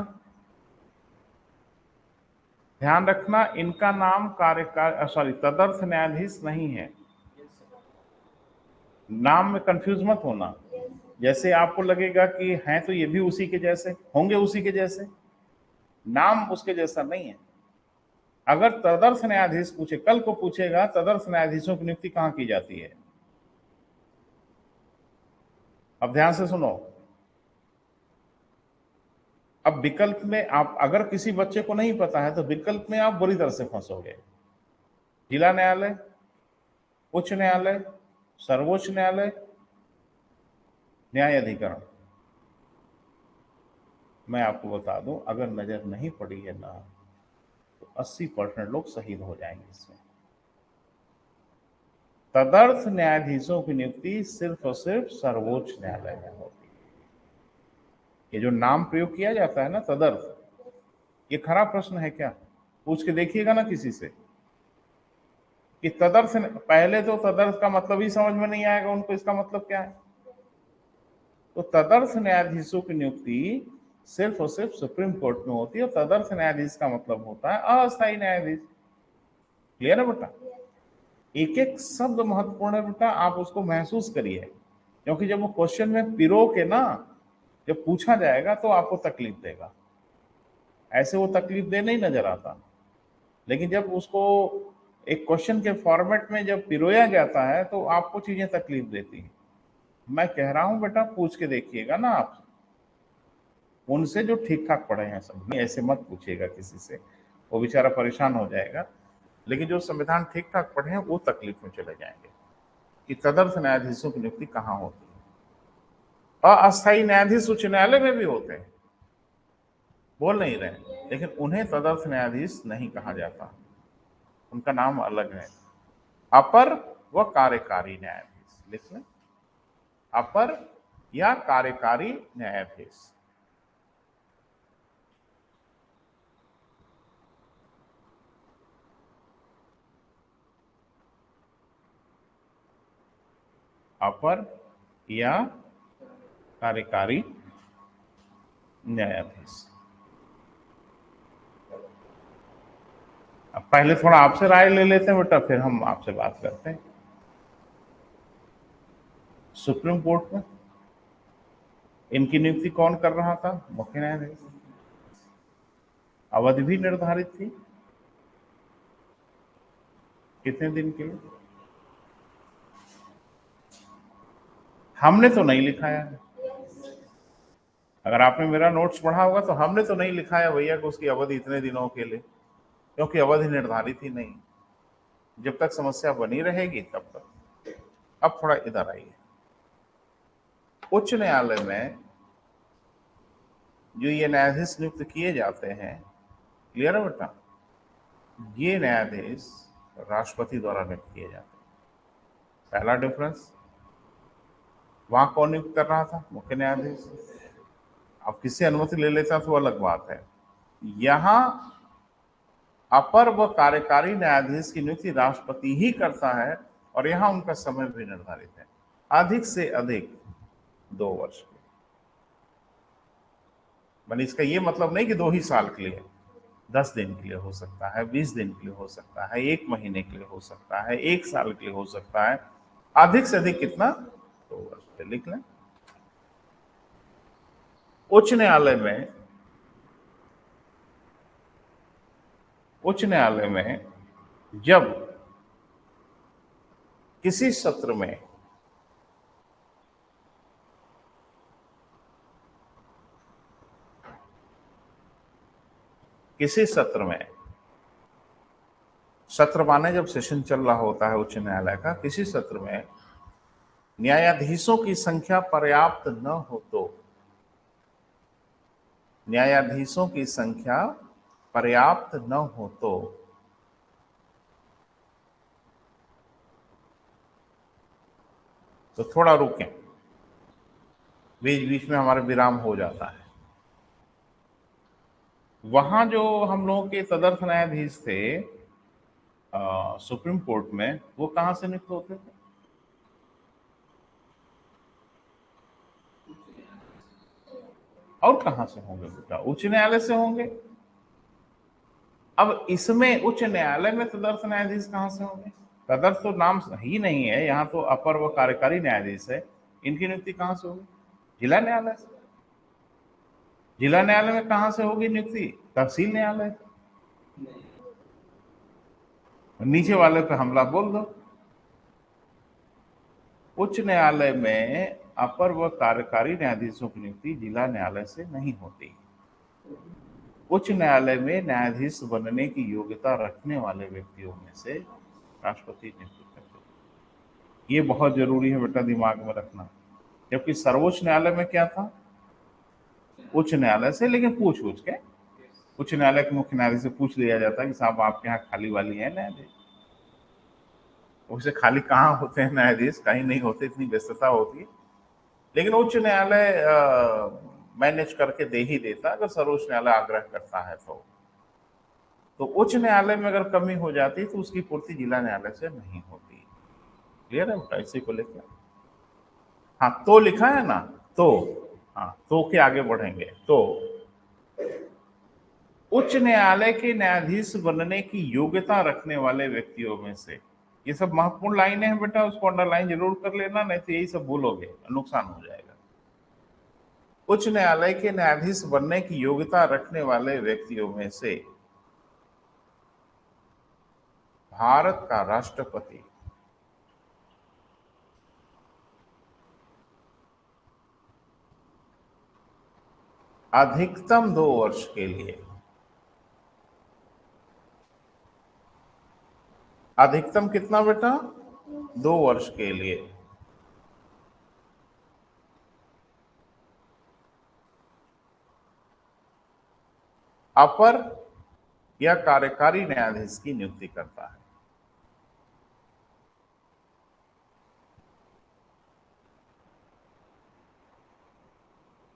ध्यान रखना, इनका नाम तदर्थ न्यायाधीश नहीं है। नाम में कंफ्यूज मत होना। जैसे आपको लगेगा कि हैं तो ये भी उसी के जैसे होंगे, उसी के जैसे, नाम उसके जैसा नहीं है। अगर तदर्थ न्यायाधीश पूछे, कल को पूछेगा तदर्थ न्यायाधीशों की नियुक्ति कहां की जाती है, अब ध्यान से सुनो। अब विकल्प में आप, अगर किसी बच्चे को नहीं पता है तो विकल्प में आप बुरी तरह से फंसोगे। जिला न्यायालय, उच्च न्यायालय, सर्वोच्च न्यायालय, न्यायाधिकरण। मैं आपको बता दूं, अगर नजर नहीं पड़ी है ना तो 80% लोग शहीद हो जाएंगे इसमें। तदर्थ न्यायाधीशों की नियुक्ति सिर्फ और सिर्फ सर्वोच्च न्यायालय में होती है। ये जो नाम प्रयोग किया जाता है ना तदर्थ, ये खराब प्रश्न है क्या? पूछ के देखिएगा ना किसी से कि तदर्थ, पहले तो तदर्थ का मतलब ही समझ में नहीं आएगा उनको, इसका मतलब क्या है। तो तदर्थ न्यायाधीशों की नियुक्ति सिर्फ और सिर्फ सुप्रीम कोर्ट में होती है, और तदर्थ न्यायाधीश का मतलब होता है अस्थायी न्यायाधीश। क्लियर है बेटा? एक एक शब्द महत्वपूर्ण है बेटा, आप उसको महसूस करिए, क्योंकि जब वो क्वेश्चन में पिरो के ना जब पूछा जाएगा तो आपको तकलीफ देगा। ऐसे वो तकलीफ दे नहीं नजर आता, लेकिन जब उसको एक क्वेश्चन के फॉर्मेट में जब पिरोया जाता है तो आपको चीजें तकलीफ देती हैं। मैं कह रहा हूं बेटा, पूछ के देखिएगा ना आप उनसे जो ठीक ठाक पढ़े हैं, सब ऐसे मत पूछिएगा किसी से, वो बेचारा परेशान हो जाएगा। लेकिन जो संविधान ठीक ठाक पढ़े हैं वो तकलीफ में चले जाएंगे कि तदर्थ न्यायाधीशों की नियुक्ति कहाँ होती है। अस्थायी न्यायाधीश उच्च न्यायालय में भी होते हैं, बोल नहीं रहे, लेकिन उन्हें तदर्थ न्यायाधीश नहीं कहा जाता, उनका नाम अलग है, अपर व कार्यकारी न्यायाधीश। लिख लें, अपर या कार्यकारी न्यायाधीश। अपर या कार्यकारी न्यायाधीश। अब पहले थोड़ा आपसे राय ले लेते हैं बेटा, फिर हम आपसे बात करते हैं। सुप्रीम कोर्ट में इनकी नियुक्ति कौन कर रहा था? मुख्य न्यायाधीश। अवधि भी निर्धारित थी, कितने दिन के लिए? हमने तो नहीं लिखा है, अगर आपने मेरा नोट्स पढ़ा होगा तो हमने तो नहीं लिखा है भैया कि उसकी अवधि इतने दिनों के लिए, क्योंकि अवधि निर्धारित ही नहीं। जब तक समस्या बनी रहेगी तब तक। अब थोड़ा इधर आइए, उच्च न्यायालय में जो ये न्यायाधीश नियुक्त किए जाते हैं, क्लियर है बेटा, ये न्यायाधीश राष्ट्रपति द्वारा नियुक्त किए जाते हैं। पहला डिफरेंस, वहां कौन नियुक्त कर रहा था? मुख्य न्यायाधीश। अब किसी अनुमति ले लेता तो अलग बात है। यहां अपर व कार्यकारी न्यायाधीश की नियुक्ति राष्ट्रपति ही करता है, और यहां उनका समय भी निर्धारित है, अधिक से अधिक 2 वर्ष के। मैंने इसका ये मतलब नहीं कि 2 ही साल के लिए, 10 दिन के लिए हो सकता है, 20 दिन के लिए हो सकता है, 1 महीने के लिए हो सकता है, 1 साल के लिए हो सकता है, अधिक से अधिक कितना? 2 वर्ष के। लिख लें, उच्च न्यायालय में जब किसी सत्र में सत्र माने जब सेशन चल रहा होता है उच्च न्यायालय का, किसी सत्र में न्यायाधीशों की संख्या पर्याप्त न हो तो, न्यायाधीशों की संख्या पर्याप्त न हो तो थोड़ा रुकें, बीच बीच में हमारे विराम हो जाता है। वहां जो हम लोगों के तदर्थ न्यायाधीश थे सुप्रीम कोर्ट में, वो कहां से नियुक्त होते थे? और कहां से होंगे बेटा? उच्च न्यायालय से होंगे। अब इसमें उच्च न्यायालय में तदर्थ न्यायाधीश कहां से होंगे? तदर्थ तो नाम ही नहीं है, यहाँ तो अपर व कार्यकारी न्यायाधीश है। इनकी नियुक्ति कहां से होगी? जिला न्यायालय से। जिला न्यायालय में कहां से होगी नियुक्ति? तहसील न्यायालय। नीचे वाले पे हमला बोल दो। उच्च न्यायालय में अपर व कार्यकारी न्यायाधीशों की नियुक्ति जिला न्यायालय से नहीं होती। उच्च न्यायालय में न्यायाधीश बनने की योग्यता रखने वाले व्यक्तियों में से राष्ट्रपति नियुक्त करते हैं। ये बहुत जरूरी है बेटा, दिमाग में रखना। जबकि सर्वोच्च न्यायालय में क्या था? उच्च न्यायालय से, लेकिन पूछ के उच्च न्यायालय के मुख्य न्यायाधीश से पूछ लिया जाता है कि साहब आपके यहाँ खाली वाली है न्यायाधीश? उसे खाली कहाँ होते हैं न्यायाधीश, कहीं नहीं होते, इतनी व्यस्तता होती है। लेकिन उच्च न्यायालय मैनेज करके दे ही देता अगर सर्वोच्च न्यायालय आग्रह करता है तो उच्च न्यायालय में अगर कमी हो जाती तो उसकी पूर्ति जिला न्यायालय से नहीं होती। क्लियर है बेटा? इसी को लेकर हाँ तो लिखा है ना, तो हाँ तो के आगे बढ़ेंगे। तो उच्च न्यायालय के न्यायाधीश बनने की योग्यता रखने वाले व्यक्तियों में से। ये सब महत्वपूर्ण लाइनें हैं बेटा, उसको अंडरलाइन जरूर कर लेना, नहीं तो यही सब भूलोगे, नुकसान हो जाएगा। उच्च न्यायालय के न्यायाधीश बनने की योग्यता रखने वाले व्यक्तियों में से भारत का राष्ट्रपति अधिकतम 2 वर्ष के लिए, अधिकतम कितना बेटा, 2 वर्ष के लिए अपर या कार्यकारी न्यायाधीश की नियुक्ति करता है।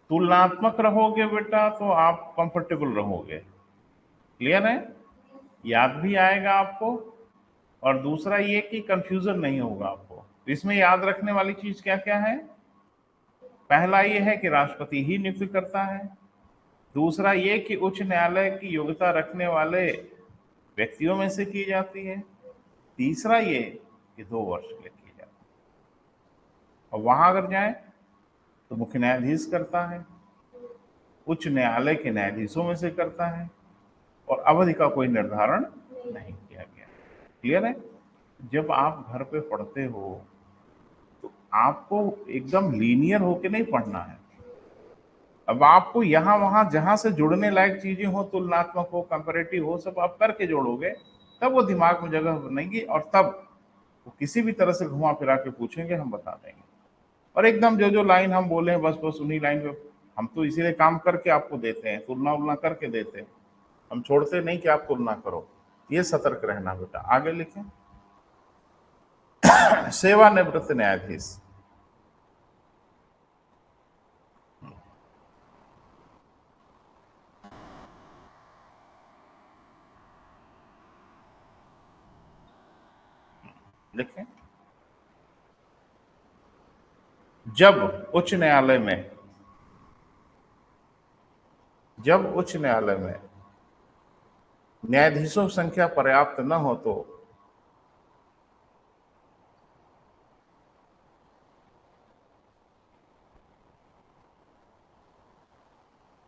तुलनात्मक रहोगे बेटा तो आप कंफर्टेबल रहोगे, क्लियर है, याद भी आएगा आपको, और दूसरा ये कि कंफ्यूजन नहीं होगा आपको। इसमें याद रखने वाली चीज क्या क्या है? पहला ये है कि राष्ट्रपति ही नियुक्ति करता है, दूसरा ये कि उच्च न्यायालय की योग्यता रखने वाले व्यक्तियों में से की जाती है, तीसरा ये कि 2 वर्ष के लिए की जाती है। और वहां अगर जाए तो मुख्य न्यायाधीश करता है, उच्च न्यायालय के न्यायाधीशों में से करता है, और अवधि का कोई निर्धारण नहीं किया गया। क्लियर है? जब आप घर पे पढ़ते हो तो आपको एकदम लीनियर होके नहीं पढ़ना है। अब आपको यहाँ वहां जहां से जुड़ने लायक चीजें हो, तुलनात्मक हो, कंपैरेटिव हो, सब आप करके जोड़ोगे, तब वो दिमाग में जगह बनेगी, और तब वो किसी भी तरह से घुमा फिरा के पूछेंगे, हम बता देंगे। और एकदम जो जो लाइन हम बोले हैं बस बस उन्हीं लाइन पे हम तो इसीलिए काम करके आपको देते हैं, तुलना उलना करके देते हैं, हम छोड़ते नहीं कि आप तुलना करो। ये सतर्क रहना बेटा। आगे लिखें, सेवानिवृत्त न्यायाधीश, लिखें, जब उच्च न्यायालय में न्यायाधीशों की संख्या पर्याप्त न हो तो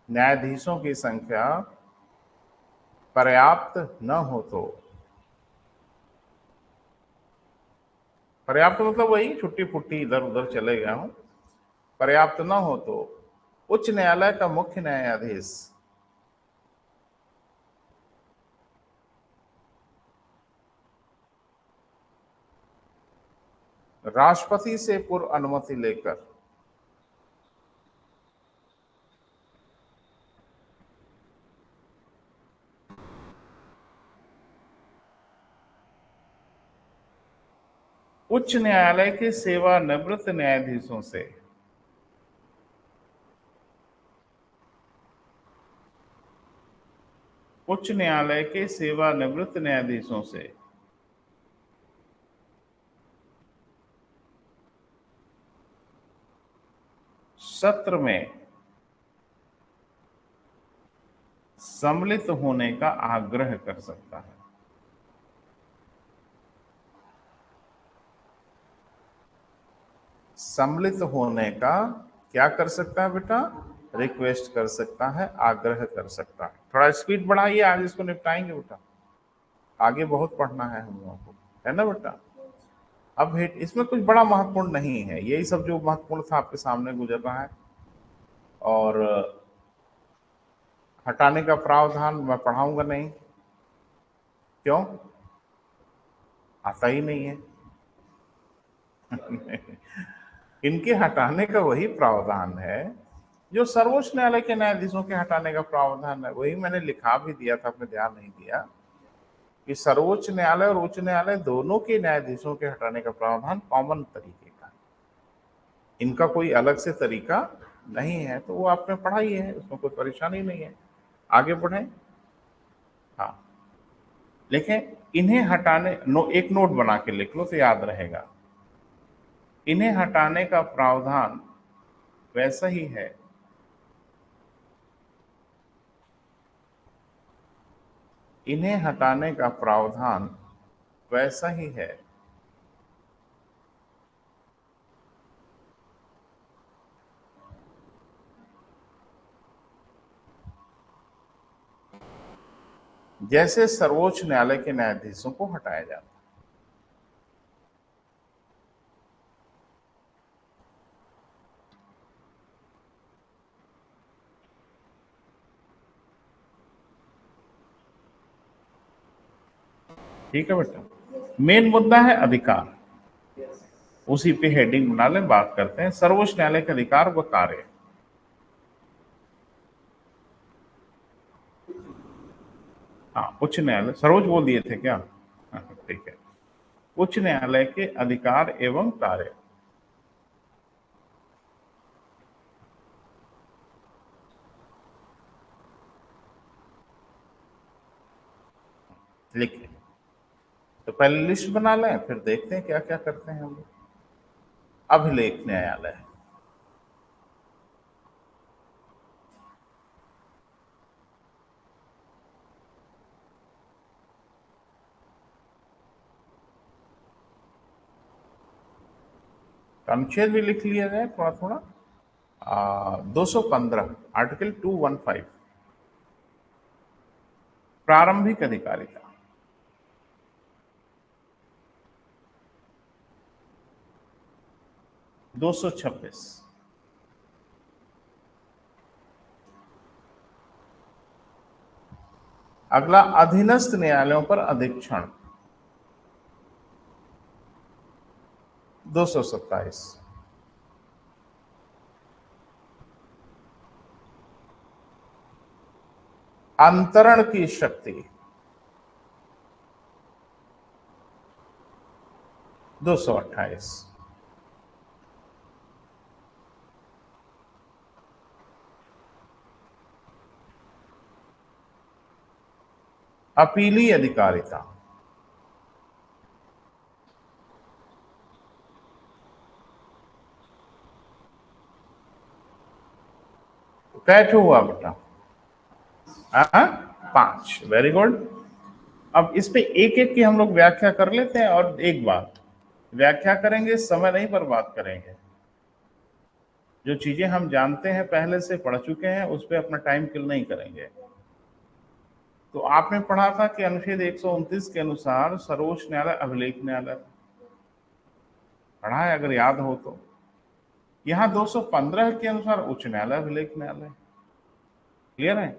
न्यायाधीशों की संख्या पर्याप्त न हो तो, पर्याप्त मतलब वही छुट्टी फुट्टी इधर उधर चले गया हूं, पर्याप्त न हो तो उच्च न्यायालय का मुख्य न्यायाधीश राष्ट्रपति से पूर्व अनुमति लेकर उच्च न्यायालय के सेवानिवृत्त न्यायाधीशों से उच्च न्यायालय के सेवानिवृत्त न्यायाधीशों से सत्र में सम्मिलित होने का आग्रह कर सकता है। सम्मिलित होने का क्या कर सकता है बेटा? रिक्वेस्ट कर सकता है, आग्रह कर सकता है। थोड़ा स्पीड बढ़ाइए, आज इसको निपटाएंगे बेटा, आगे बहुत पढ़ना है हम लोगों को, है ना बेटा। अब इसमें कुछ बड़ा महत्वपूर्ण नहीं है, यही सब जो महत्वपूर्ण था आपके सामने गुजर रहा है। और हटाने का प्रावधान मैं पढ़ाऊंगा नहीं, क्यों? आता ही नहीं है। इनके हटाने का वही प्रावधान है जो सर्वोच्च न्यायालय के न्यायाधीशों के हटाने का प्रावधान है। वही मैंने लिखा भी दिया था, आपने ध्यान नहीं दिया कि सर्वोच्च न्यायालय और उच्च न्यायालय दोनों के न्यायाधीशों के हटाने का प्रावधान कॉमन तरीके का, इनका कोई अलग से तरीका नहीं है। तो वो आपने पढ़ाई है, उसमें कोई परेशानी नहीं है। आगे बढ़े। हाँ, लिखें, इन्हें हटाने एक नोट बना के लिख लो तो याद रहेगा। इन्हें हटाने का प्रावधान वैसा ही है इन्हें हटाने का प्रावधान वैसा ही है। जैसे सर्वोच्च न्यायालय के न्यायाधीशों को हटाया जाता है। ठीक है बेटा, मेन मुद्दा है अधिकार, उसी पे हेडिंग बना लें, बात करते हैं सर्वोच्च न्यायालय के अधिकार व कार्य। हाँ, उच्च न्यायालय, सर्वोच्च बोल दिए थे क्या? हाँ, ठीक है। उच्च न्यायालय के अधिकार एवं कार्य। लिखिए, तो पहले लिस्ट बना लें, फिर देखते हैं क्या क्या करते हैं हम लोग। अभिलेख न्यायालय, अनुच्छेद भी लिख लिया जाए थोड़ा थोड़ा। 215 आर्टिकल 215 प्रारंभिक अधिकारिता। 226 अगला अधीनस्थ न्यायालयों पर अधीक्षण। 227 अंतरण की शक्ति। 228 अपीली अधिकारिता। 5 हुआ बेटा? 5, वेरी गुड। अब इस पे एक एक की हम लोग व्याख्या कर लेते हैं, और एक बात, व्याख्या करेंगे, समय नहीं बर्बाद करेंगे। जो चीजें हम जानते हैं, पहले से पढ़ चुके हैं, उस पर अपना टाइम किल नहीं करेंगे। तो आपने पढ़ा था कि अनुच्छेद 129 के अनुसार सर्वोच्च न्यायालय अभिलेख न्यायालय, पढ़ा है अगर याद हो तो। यहाँ 215 के अनुसार उच्च न्यायालय अभिलेख न्यायालय। क्लियर है?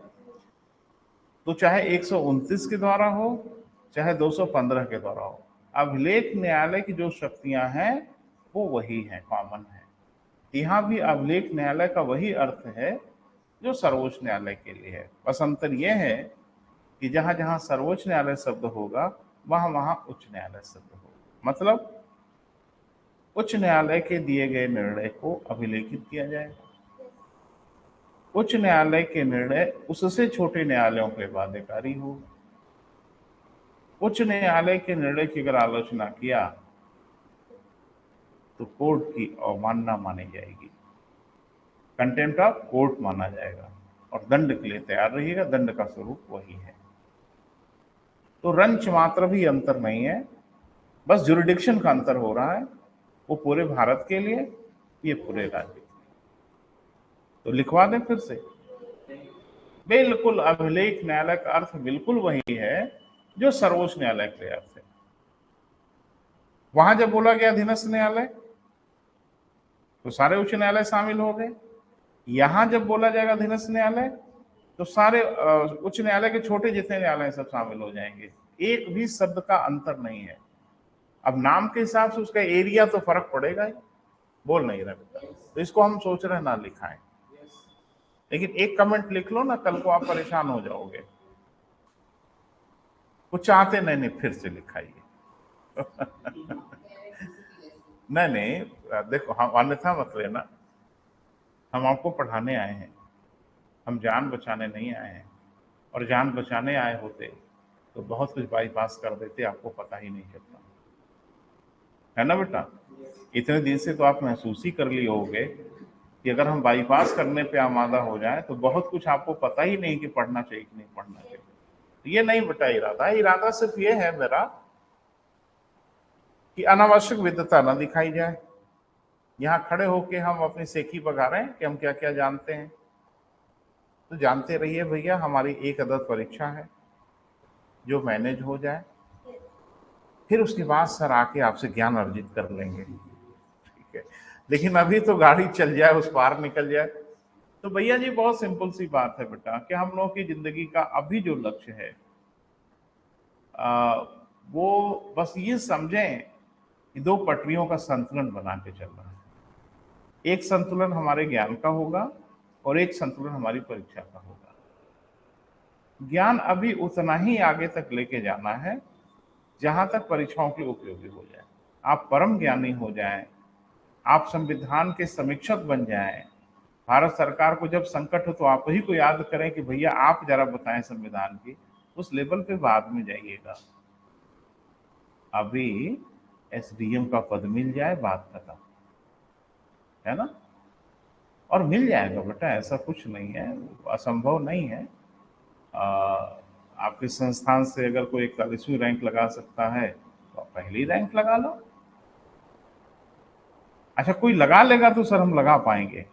तो चाहे 129 के द्वारा हो, चाहे 215 के द्वारा हो, अभिलेख न्यायालय की जो शक्तियां हैं वो वही है, कॉमन है। यहाँ भी अभिलेख न्यायालय का वही अर्थ है जो सर्वोच्च न्यायालय के लिए है। बस अंतर यह है कि जहां जहां सर्वोच्च न्यायालय शब्द होगा, वहां वहां उच्च न्यायालय शब्द होगा। मतलब उच्च न्यायालय के दिए गए निर्णय को अभिलेखित किया जाएगा। उच्च न्यायालय के निर्णय उससे छोटे न्यायालयों के बाध्यकारी हो। उच्च न्यायालय के निर्णय की अगर आलोचना किया तो कोर्ट की अवमानना मानी जाएगी, कंटेम्प्ट ऑफ कोर्ट माना जाएगा, और दंड के लिए तैयार रहिएगा, दंड का स्वरूप वही है। तो रंच मात्र भी अंतर नहीं है, बस जुरिडिक्शन का अंतर हो रहा है। वो पूरे भारत के लिए, ये पूरे राज्य के लिए। तो लिखवा दें फिर से, बिल्कुल अभिलेख न्यायालय का अर्थ बिल्कुल वही है जो सर्वोच्च न्यायालय के अर्थ है। वहां जब बोला गया अधीनस्थ न्यायालय, तो सारे उच्च न्यायालय शामिल हो गए। यहां जब बोला जाएगा अधीनस्थ न्यायालय, तो सारे उच्च न्यायालय के छोटे जितने न्यायालय सब शामिल हो जाएंगे। एक भी शब्द का अंतर नहीं है। अब नाम के हिसाब से उसका एरिया तो फर्क पड़ेगा ही, बोल नहीं रहे बेटा, तो इसको हम सोच रहे हैं ना लिखाएं। लेकिन एक कमेंट लिख लो ना, कल को आप परेशान हो जाओगे। कुछ चाहते नहीं, फिर से लिखाइए। नहीं नहीं, देखो, हम अन्यथा मत लेना, हम आपको पढ़ाने आए हैं, हम जान बचाने नहीं आए हैं। और जान बचाने आए होते तो बहुत कुछ बाईपास कर देते, आपको पता ही नहीं चलता, है ना बेटा? इतने दिन से तो आप महसूस ही कर लिए होंगे कि अगर हम बाईपास करने पे आमादा हो जाए तो बहुत कुछ आपको पता ही नहीं कि पढ़ना चाहिए कि नहीं पढ़ना चाहिए। ये नहीं बेटा इरादा है, इरादा सिर्फ ये है मेरा कि अनावश्यक विद्वता न दिखाई जाए। यहां खड़े होके हम अपनी सेखी बगा रहे हैं कि हम क्या क्या जानते हैं। तो जानते रहिए भैया, हमारी एक अदद परीक्षा है जो मैनेज हो जाए, फिर उसके बाद सर आके आपसे ज्ञान अर्जित कर लेंगे, ठीक है। लेकिन अभी तो गाड़ी चल जाए, उस पार निकल जाए। तो भैया जी बहुत सिंपल सी बात है बेटा कि हम लोगों की जिंदगी का अभी जो लक्ष्य है वो बस ये समझें कि दो पटरियों का संतुलन बना के चल रहा है। एक संतुलन हमारे ज्ञान का होगा और एक संतुलन हमारी परीक्षा का होगा। ज्ञान अभी उतना ही आगे तक लेके जाना है जहां तक परीक्षाओं के उपयोगी हो जाए। आप परम ज्ञानी हो जाएं, आप संविधान के समीक्षक बन जाएं, भारत सरकार को जब संकट हो तो आप ही को याद करें कि भैया आप जरा बताएं संविधान की, उस लेवल पे बाद में जाइएगा। अभी एसडीएम का पद मिल जाए, बात खत्म है ना। और मिल जाएगा बेटा, ऐसा कुछ नहीं है, असंभव नहीं है। आपके संस्थान से अगर कोई 41वीं रैंक लगा सकता है तो आप पहली रैंक लगा लो। अच्छा, कोई लगा लेगा तो सर हम लगा पाएंगे,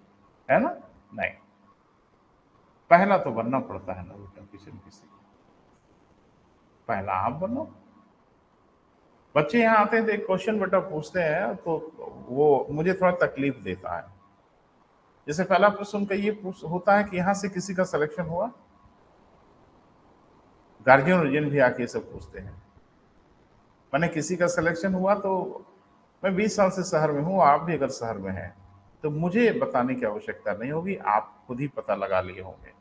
है ना? नहीं, पहला तो बनना पड़ता है ना बेटा, किसी न किसी। पहला आप बनो। बच्चे यहाँ आते हैं तो एक क्वेश्चन बेटा पूछते हैं तो वो मुझे थोड़ा तकलीफ देता है। जैसे पहला प्रश्न उनका ये होता है कि यहाँ से किसी का सिलेक्शन हुआ। गार्जियन भी आके सब पूछते हैं, मैंने किसी का सिलेक्शन हुआ तो मैं 20 साल से शहर में हूँ, आप भी अगर शहर में हैं तो मुझे बताने की आवश्यकता नहीं होगी, आप खुद ही पता लगा लिए होंगे।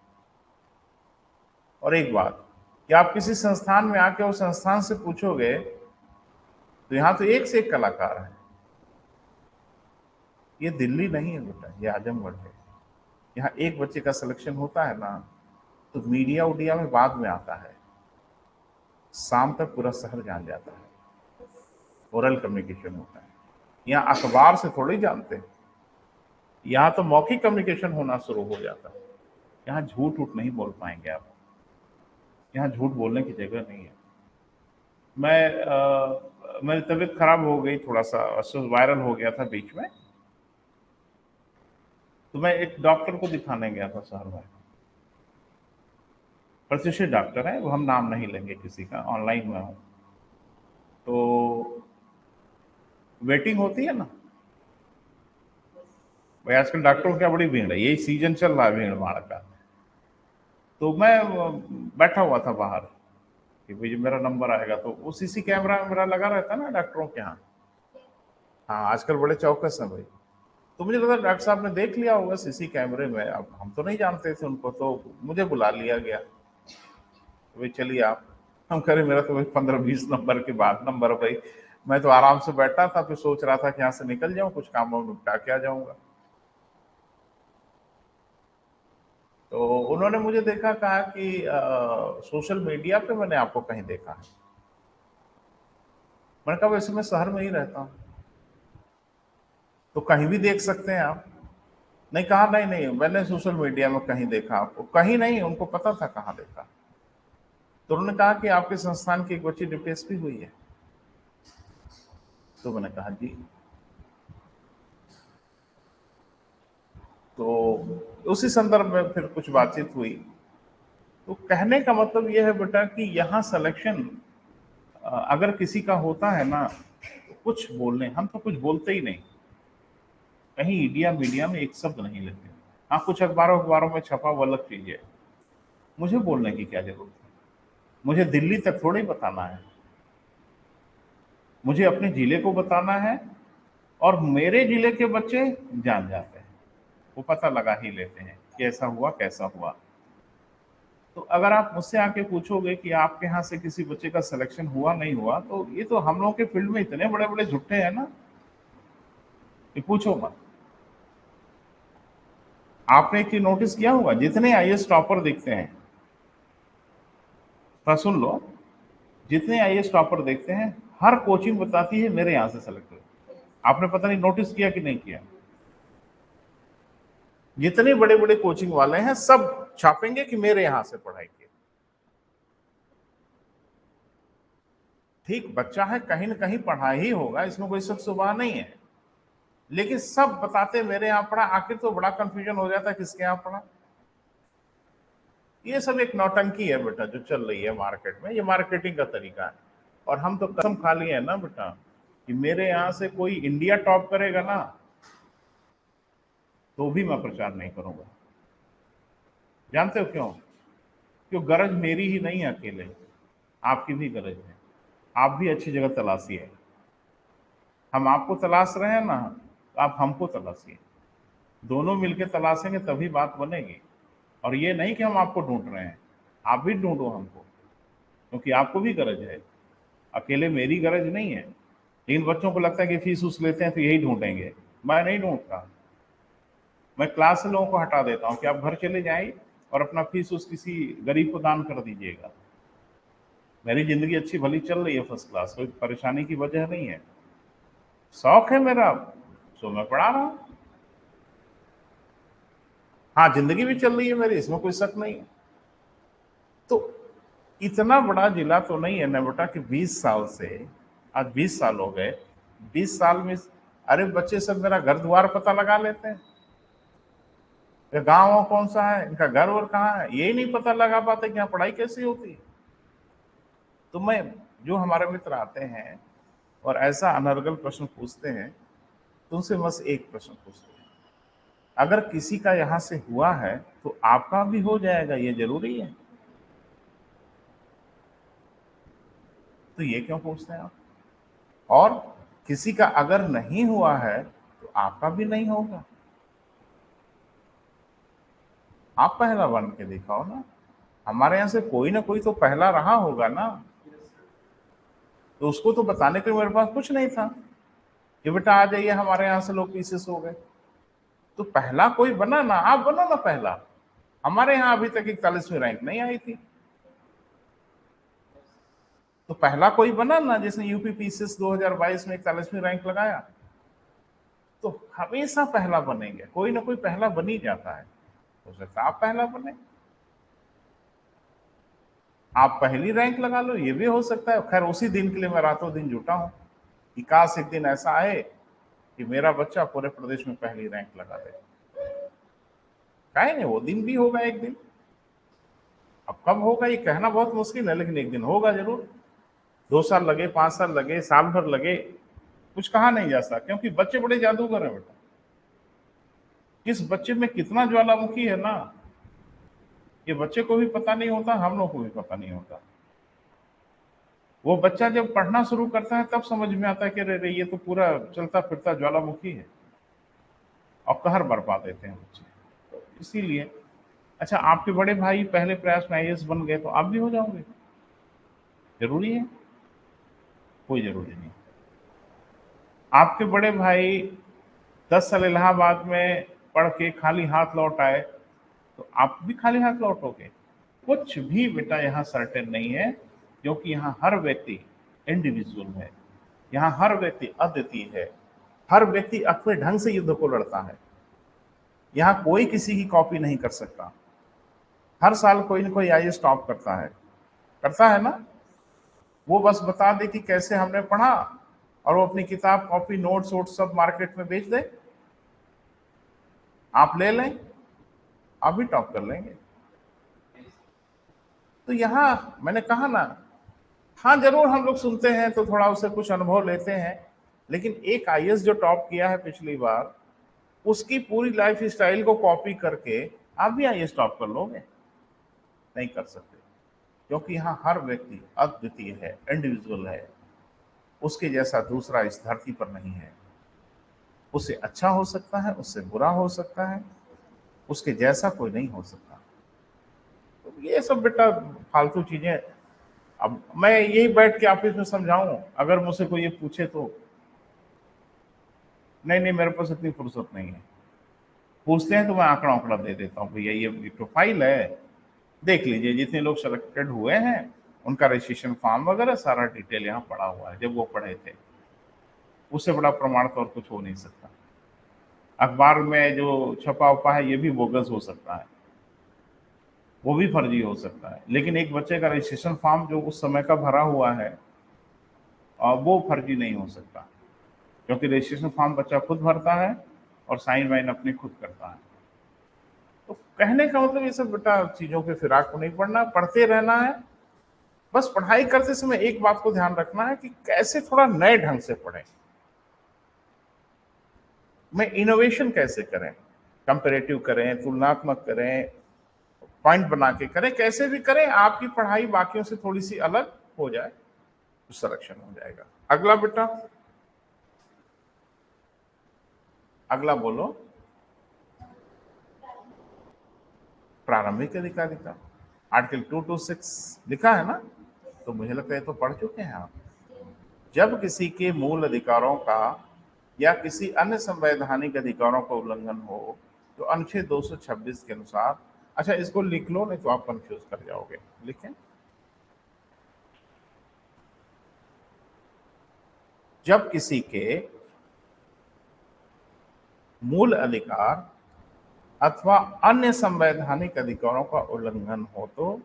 और एक बात कि आप किसी संस्थान में आके उस संस्थान से पूछोगे तो यहाँ तो एक से एक कलाकार है। ये दिल्ली नहीं है बेटा, ये आजमगढ़ है। यहाँ एक बच्चे का सिलेक्शन होता है ना तो मीडिया उडिया में बाद में आता है, शाम तक पूरा शहर जान जाता है, ओरल कम्युनिकेशन होता है। यहाँ अखबार से थोड़ी जानते हैं, यहाँ तो मौखिक कम्युनिकेशन होना शुरू हो जाता है। यहाँ झूठ उठ नहीं बोल पाएंगे आप, यहाँ झूठ बोलने की जगह नहीं है। मेरी तबीयत खराब हो गई, थोड़ा सा वायरल हो गया था बीच में, तो मैं एक डॉक्टर को दिखाने गया था शहर में। प्रतिष्ठित डॉक्टर है वो, हम नाम नहीं लेंगे किसी का, ऑनलाइन में हूँ। तो वेटिंग होती है ना भाई, आजकल डॉक्टरों की क्या बड़ी भीड़ है, यही सीजन चल रहा है भीड़ भाड़ का। तो मैं बैठा हुआ था बाहर कि भाई जब मेरा नंबर आएगा तो वो सीसी कैमरा मेरा लगा रहता है ना डॉक्टरों के यहाँ। हाँ, आजकल बड़े चौकस हैं भाई। तो मुझे लगा डॉक्टर साहब ने देख लिया होगा सीसी कैमरे में, अब हम तो नहीं जानते थे उनको, तो मुझे बुला लिया गया। तो भाई चलिए आप, हम करें मेरा तो भाई 15-20 नंबर के बाद नंबर भाई। मैं तो आराम से बैठा था, फिर सोच रहा था कि यहाँ से निकल जाऊं, कुछ काम वाम निपटा के आ जाऊंगा। तो उन्होंने मुझे देखा, कहा कि सोशल मीडिया पे मैंने आपको कहीं देखा है। मैंने कहा वैसे मैं शहर में ही रहता हूँ, तो कहीं भी देख सकते हैं आप। नहीं, कहा नहीं नहीं, मैंने सोशल मीडिया में कहीं देखा आपको। कहीं नहीं, उनको पता था कहाँ देखा। तो उन्होंने कहा कि आपके संस्थान की एक बच्ची डिप्टी एसपी हुई है। तो मैंने कहा जी। तो उसी संदर्भ में फिर कुछ बातचीत हुई। तो कहने का मतलब यह है बेटा कि यहाँ सिलेक्शन अगर किसी का होता है ना तो कुछ बोलने, हम तो कुछ बोलते ही नहीं, कहीं मीडिया मीडिया में एक शब्द नहीं लेते। हाँ, कुछ अखबारों में छपा वो अलग चीज है, मुझे बोलने की क्या जरूरत है? मुझे दिल्ली तक थोड़ी बताना है, मुझे अपने जिले को बताना है। और मेरे जिले के बच्चे जान जाते हैं, वो पता लगा ही लेते हैं कि ऐसा हुआ कैसा हुआ। तो अगर आप मुझसे आके पूछोगे कि आपके यहाँ से किसी बच्चे का सिलेक्शन हुआ नहीं हुआ, तो ये तो हम लोगों के फील्ड में इतने बड़े बड़े झुट्टे हैं ना कि पूछो मत। आपने एक चीज नोटिस किया होगा, जितने आईएएस टॉपर दिखते हैं, तो सुन लो, जितने आईएएस टॉपर देखते हैं हर कोचिंग बताती है मेरे यहाँ से सेलेक्ट हुए। आपने पता नहीं नोटिस किया कि नहीं किया? जितने बड़े बड़े कोचिंग वाले हैं सब छापेंगे कि मेरे यहाँ से पढ़ाई की। ठीक, बच्चा है, कहीं ना कहीं पढ़ा ही होगा, इसमें कोई शक शुबा नहीं है, लेकिन सब बताते मेरे यहाँ पढ़ा, आखिर तो बड़ा कंफ्यूजन हो जाता है किसके यहाँ पढ़ा। ये सब एक नौटंकी है बेटा जो चल रही है मार्केट में, ये मार्केटिंग का तरीका है। और हम तो कसम खा लिए हैं ना बेटा कि मेरे यहाँ से कोई इंडिया टॉप करेगा ना तो भी मैं प्रचार नहीं करूंगा। जानते हो क्यों? क्यों? गरज मेरी ही नहीं है अकेले, आपकी भी गरज है। आप भी अच्छी जगह तलाशिए। हम आपको तलाश रहे हैं ना, तो आप हमको तलाशिए। दोनों मिलकर तलाशेंगे तभी बात बनेगी। और ये नहीं कि हम आपको ढूंढ रहे हैं, आप भी ढूंढो हमको, क्योंकि आपको भी गरज है, अकेले मेरी गरज नहीं है। लेकिन बच्चों को लगता है कि फीस उस लेते हैं तो यही ढूंढेंगे। मैं नहीं ढूंढता, मैं क्लास से लोगों को हटा देता हूँ कि आप घर चले जाइए और अपना फीस उस किसी गरीब को दान कर दीजिएगा। मेरी जिंदगी अच्छी भली चल रही है, फर्स्ट क्लास, कोई परेशानी की वजह नहीं है। शौक है मेरा, सो मैं पढ़ा रहा हूं। हाँ, जिंदगी भी चल रही है मेरी, इसमें कोई शक नहीं है। तो इतना बड़ा जिला तो नहीं है ना बेटा कि 20 साल से, आज 20 साल हो गए, 20 साल में अरे बच्चे सब मेरा घर द्वार पता लगा लेते हैं, गांव कौन सा है, इनका घर और कहाँ है, यही नहीं पता लगा पाते कि यहाँ पढ़ाई कैसी होती है। तो मैं, जो हमारे मित्र आते हैं और ऐसा अनर्गल प्रश्न पूछते हैं, तो उनसे बस एक प्रश्न पूछते हैं, अगर किसी का यहाँ से हुआ है तो आपका भी हो जाएगा, ये जरूरी है? तो ये क्यों पूछते हैं आप? और किसी का अगर नहीं हुआ है तो आपका भी नहीं होगा। आप पहला बन के दिखाओ ना। हमारे यहाँ से कोई ना कोई तो पहला रहा होगा ना, तो उसको तो बताने के लिए मेरे पास कुछ नहीं था कि बेटा आ जाइए हमारे यहाँ से लोग पीसेस हो गए। तो पहला कोई बना ना, आप बनो ना पहला। हमारे यहाँ अभी तक 41वीं रैंक नहीं आई थी, तो पहला कोई बना ना जिसने यूपी पीसीएस 2022 में 41वीं रैंक लगाया। तो हमेशा पहला बनेंगे, कोई ना कोई पहला बन ही जाता है। हो सकता है आप पहला बने, आप पहली रैंक लगा लो, ये भी हो सकता है। खैर उसी दिन के लिए मैं रातों दिन जुटा हूं कि काश एक दिन ऐसा आए कि मेरा बच्चा पूरे प्रदेश में पहली रैंक लगा दे। काहे नहीं, वो दिन भी होगा एक दिन। अब कब होगा ये कहना बहुत मुश्किल है, लेकिन एक दिन होगा जरूर। 2 साल लगे, 5 साल लगे, साल भर लगे, कुछ कहा नहीं जा सकता, क्योंकि बच्चे बड़े जादूगर हैं बेटा। किस बच्चे में कितना ज्वालामुखी है ना, ये बच्चे को भी पता नहीं होता, हम लोग को भी पता नहीं होता। वो बच्चा जब पढ़ना शुरू करता है तब समझ में आता है कि अरे ये तो पूरा चलता फिरता ज्वालामुखी है, और कहर बरपा देते हैं बच्चे। तो इसीलिए, अच्छा आपके बड़े भाई पहले प्रयास में आईएएस बन गए, तो आप भी हो जाओगे? जरूरी है? कोई जरूरी नहीं। आपके बड़े भाई 10 साल इलाहाबाद में पढ़ के खाली हाथ लौट आए, तो आप भी खाली हाथ लौटोगे? कुछ भी बेटा यहाँ सर्टेन नहीं है, क्योंकि यहाँ हर व्यक्ति इंडिविजुअल है, यहाँ हर व्यक्ति अद्वितीय है, हर व्यक्ति अपने ढंग से युद्ध को लड़ता है। यहाँ कोई किसी की कॉपी नहीं कर सकता। हर साल कोई ना कोई आईएएस टॉप करता है ना। वो बस बता दे कि कैसे हमने पढ़ा, और वो अपनी किताब कॉपी नोट्स वोट्स सब मार्केट में बेच दे, आप ले लें, आप भी टॉप कर लेंगे। तो यहाँ मैंने कहा ना, हाँ जरूर हम लोग सुनते हैं तो थोड़ा उससे कुछ अनुभव लेते हैं, लेकिन एक आईएएस जो टॉप किया है पिछली बार, उसकी पूरी लाइफ स्टाइल को कॉपी करके आप भी आईएएस टॉप कर लोगे? नहीं कर सकते, क्योंकि यहाँ हर व्यक्ति अद्वितीय है, इंडिविजुअल है, उसके जैसा दूसरा इस धरती पर नहीं है। उससे अच्छा हो सकता है, उससे बुरा हो सकता है, उसके जैसा कोई नहीं हो सकता। तो ये सब बेटा फालतू चीजें, अब मैं यही बैठ के ऑफिस में समझाऊं, अगर मुझसे कोई ये पूछे तो नहीं मेरे पास इतनी फुर्सत नहीं है। पूछते हैं तो मैं आंकड़ा आंकड़ा दे देता हूँ, भैया ये प्रोफाइल है, देख लीजिए जितने लोग सेलेक्टेड हुए हैं उनका रजिस्ट्रेशन फॉर्म वगैरह सारा डिटेल यहाँ पड़ा हुआ है, जब वो पढ़े थे। उससे बड़ा प्रमाण तो और कुछ हो नहीं सकता। अखबार में जो छपा उपा है ये भी बोगस हो सकता है, वो भी फर्जी हो सकता है, लेकिन एक बच्चे का रजिस्ट्रेशन फॉर्म जो उस समय का भरा हुआ है, वो फर्जी नहीं हो सकता, क्योंकि रजिस्ट्रेशन फॉर्म बच्चा खुद भरता है और साइन वाइन अपनी खुद करता है। तो कहने का मतलब ये सब बेटा चीजों के फिराक में नहीं पड़ना, पढ़ते रहना है। बस पढ़ाई करते समय एक बात को ध्यान रखना है कि कैसे थोड़ा नए ढंग से पढ़ें, में इनोवेशन कैसे करें, कंपैरेटिव करें, तुलनात्मक करें, पॉइंट बना के करें, कैसे भी करें आपकी पढ़ाई बाकियों से थोड़ी सी अलग हो जाए तो सिलेक्शन हो जाएगा। अगला बेटा, अगला बोलो। प्रारंभिक अधिकारिता आर्टिकल 226 लिखा है ना, तो मुझे लगता है तो पढ़ चुके हैं आप। जब किसी के मूल अधिकारों का या किसी अन्य संवैधानिक अधिकारों का उल्लंघन हो तो अनुच्छेद 226 के अनुसार, अच्छा इसको लिख लो नहीं तो आप कंफ्यूज कर जाओगे, लिखें। जब किसी के मूल अधिकार अथवा अन्य संवैधानिक अधिकारों का उल्लंघन हो तो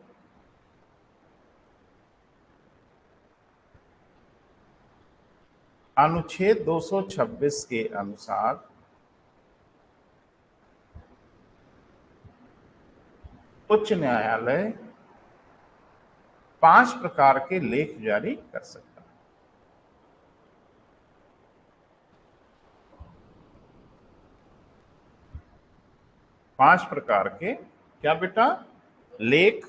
अनुच्छेद 226 के अनुसार उच्च न्यायालय 5 प्रकार के लेख जारी कर सकता है। पांच प्रकार के क्या बेटा, लेख,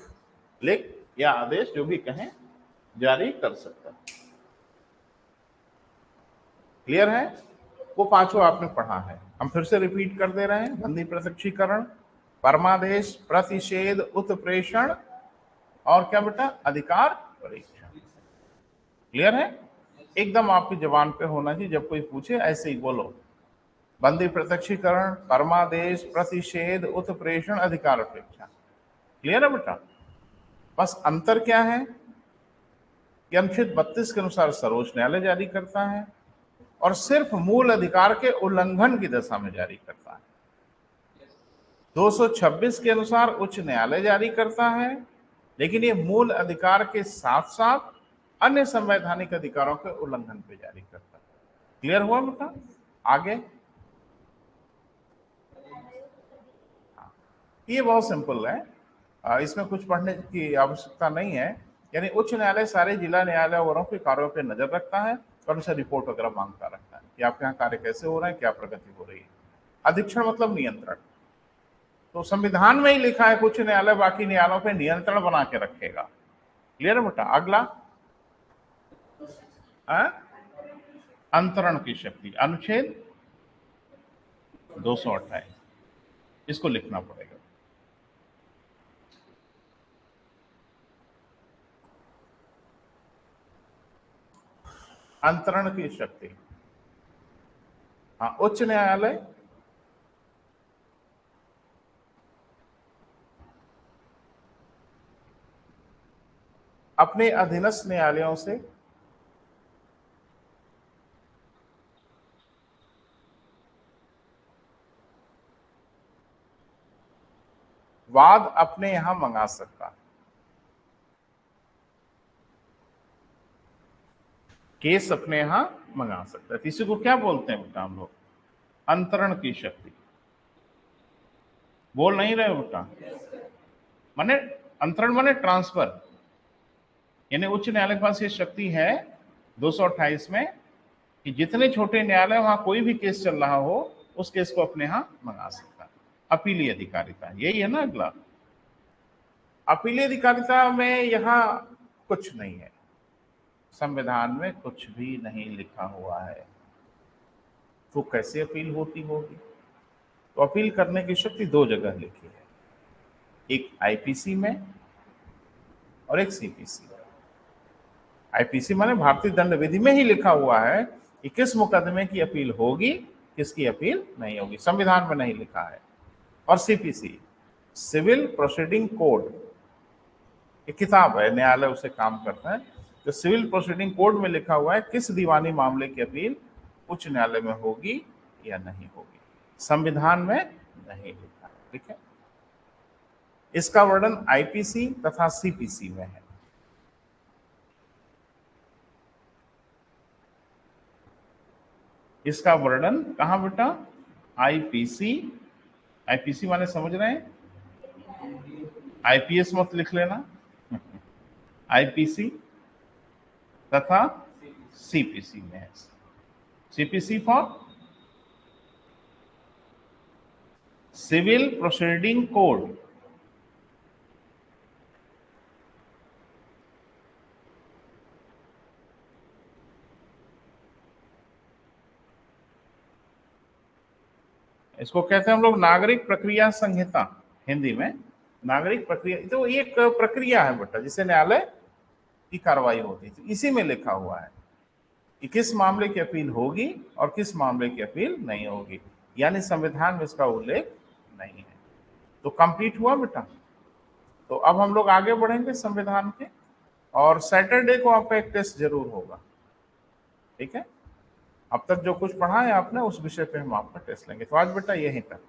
लेख या आदेश जो भी कहें, जारी कर सकता है। क्लियर है? वो पांचों आपने पढ़ा है, हम फिर से रिपीट कर दे रहे हैं। बंदी प्रत्यक्षीकरण, परमादेश, प्रतिषेध, उत्प्रेषण और क्या बेटा, अधिकार परीक्षण। क्लियर है? एकदम आपकी जबान पे होना चाहिए, जब कोई पूछे ऐसे ही बोलो। बंदी प्रत्यक्षीकरण, परमादेश, प्रतिषेध, उत्प्रेषण, अधिकार परीक्षण। क्लियर है बेटा? बस अंतर क्या है कि अनुच्छेद 32 के अनुसार सर्वोच्च न्यायालय जारी करता है और सिर्फ मूल अधिकार के उल्लंघन की दशा में जारी करता है। 226 के अनुसार उच्च न्यायालय जारी करता है, लेकिन ये मूल अधिकार के साथ साथ अन्य संवैधानिक अधिकारों के उल्लंघन पे जारी करता है। क्लियर हुआ बेटा? आगे ये बहुत सिंपल है, इसमें कुछ पढ़ने की आवश्यकता नहीं है। यानी उच्च न्यायालय सारे जिला न्यायालय वरों के कार्यों पर नजर रखता है और उनसे रिपोर्ट वगैरह मांगता रहता है कि आपके यहाँ कार्य कैसे हो रहे हैं, क्या प्रगति हो रही है। अधीक्षण मतलब नियंत्रण। तो संविधान में ही लिखा है उच्च न्यायालय बाकी न्यायालयों पर नियंत्रण बना के रखेगा। क्लियर है बेटा? अगला अंतरण की शक्ति, अनुच्छेद 228, इसको लिखना पड़ेगा। अंतरण की शक्ति, हाँ, उच्च न्यायालय अपने अधीनस्थ न्यायालयों से वाद अपने यहां मंगा सकता है, केस अपने यहां मंगा सकता है। इसी को क्या बोलते हैं बेटा हम लोग? अंतरण की शक्ति। बोल नहीं रहे बेटा? माने अंतरण माने ट्रांसफर, यानी उच्च न्यायालय के पास ये शक्ति है 228 में कि जितने छोटे न्यायालय वहां कोई भी केस चल रहा हो उस केस को अपने यहां मंगा सकता है। अपीलीय अधिकारिता यही है ना। अगला अपीलीय अधिकारिता में यहां कुछ नहीं है, संविधान में कुछ भी नहीं लिखा हुआ है, तो कैसे अपील होती होगी? तो अपील करने की शक्ति दो जगह लिखी है, एक आईपीसी में और एक सीपीसी में। आईपीसी माने भारतीय दंड विधि में ही लिखा हुआ है कि किस मुकदमे की अपील होगी, किसकी अपील नहीं होगी, संविधान में नहीं लिखा है। और सीपीसी, सिविल प्रोसीडिंग कोड, एक किताब है, न्यायालय उसे काम करता है। तो सिविल प्रोसीडिंग कोड में लिखा हुआ है किस दीवानी मामले की अपील उच्च न्यायालय में होगी या नहीं होगी, संविधान में नहीं लिखा है। ठीक है, इसका वर्णन आईपीसी तथा सीपीसी में है। इसका वर्णन कहाँ बेटा? आईपीसी। आईपीसी माने समझ रहे हैं? आईपीएस मत लिख लेना। आईपीसी तथा सीपीसी में है। CPC for civil proceeding code. इसको कहते हैं हम लोग नागरिक प्रक्रिया संहिता हिंदी में। नागरिक प्रक्रिया तो एक प्रक्रिया है बेटा जिसे न्यायालय की कार्रवाई होती थी, इसी में लिखा हुआ है कि किस मामले की अपील होगी और किस मामले की अपील नहीं होगी, यानी संविधान में इसका उल्लेख नहीं है। तो कंप्लीट हुआ बेटा। तो अब हम लोग आगे बढ़ेंगे संविधान के, और सैटरडे को आपका एक टेस्ट जरूर होगा, ठीक है? अब तक जो कुछ पढ़ा है आपने उस विषय पे हम आपका टेस्ट लेंगे। तो आज बेटा यहीं तक।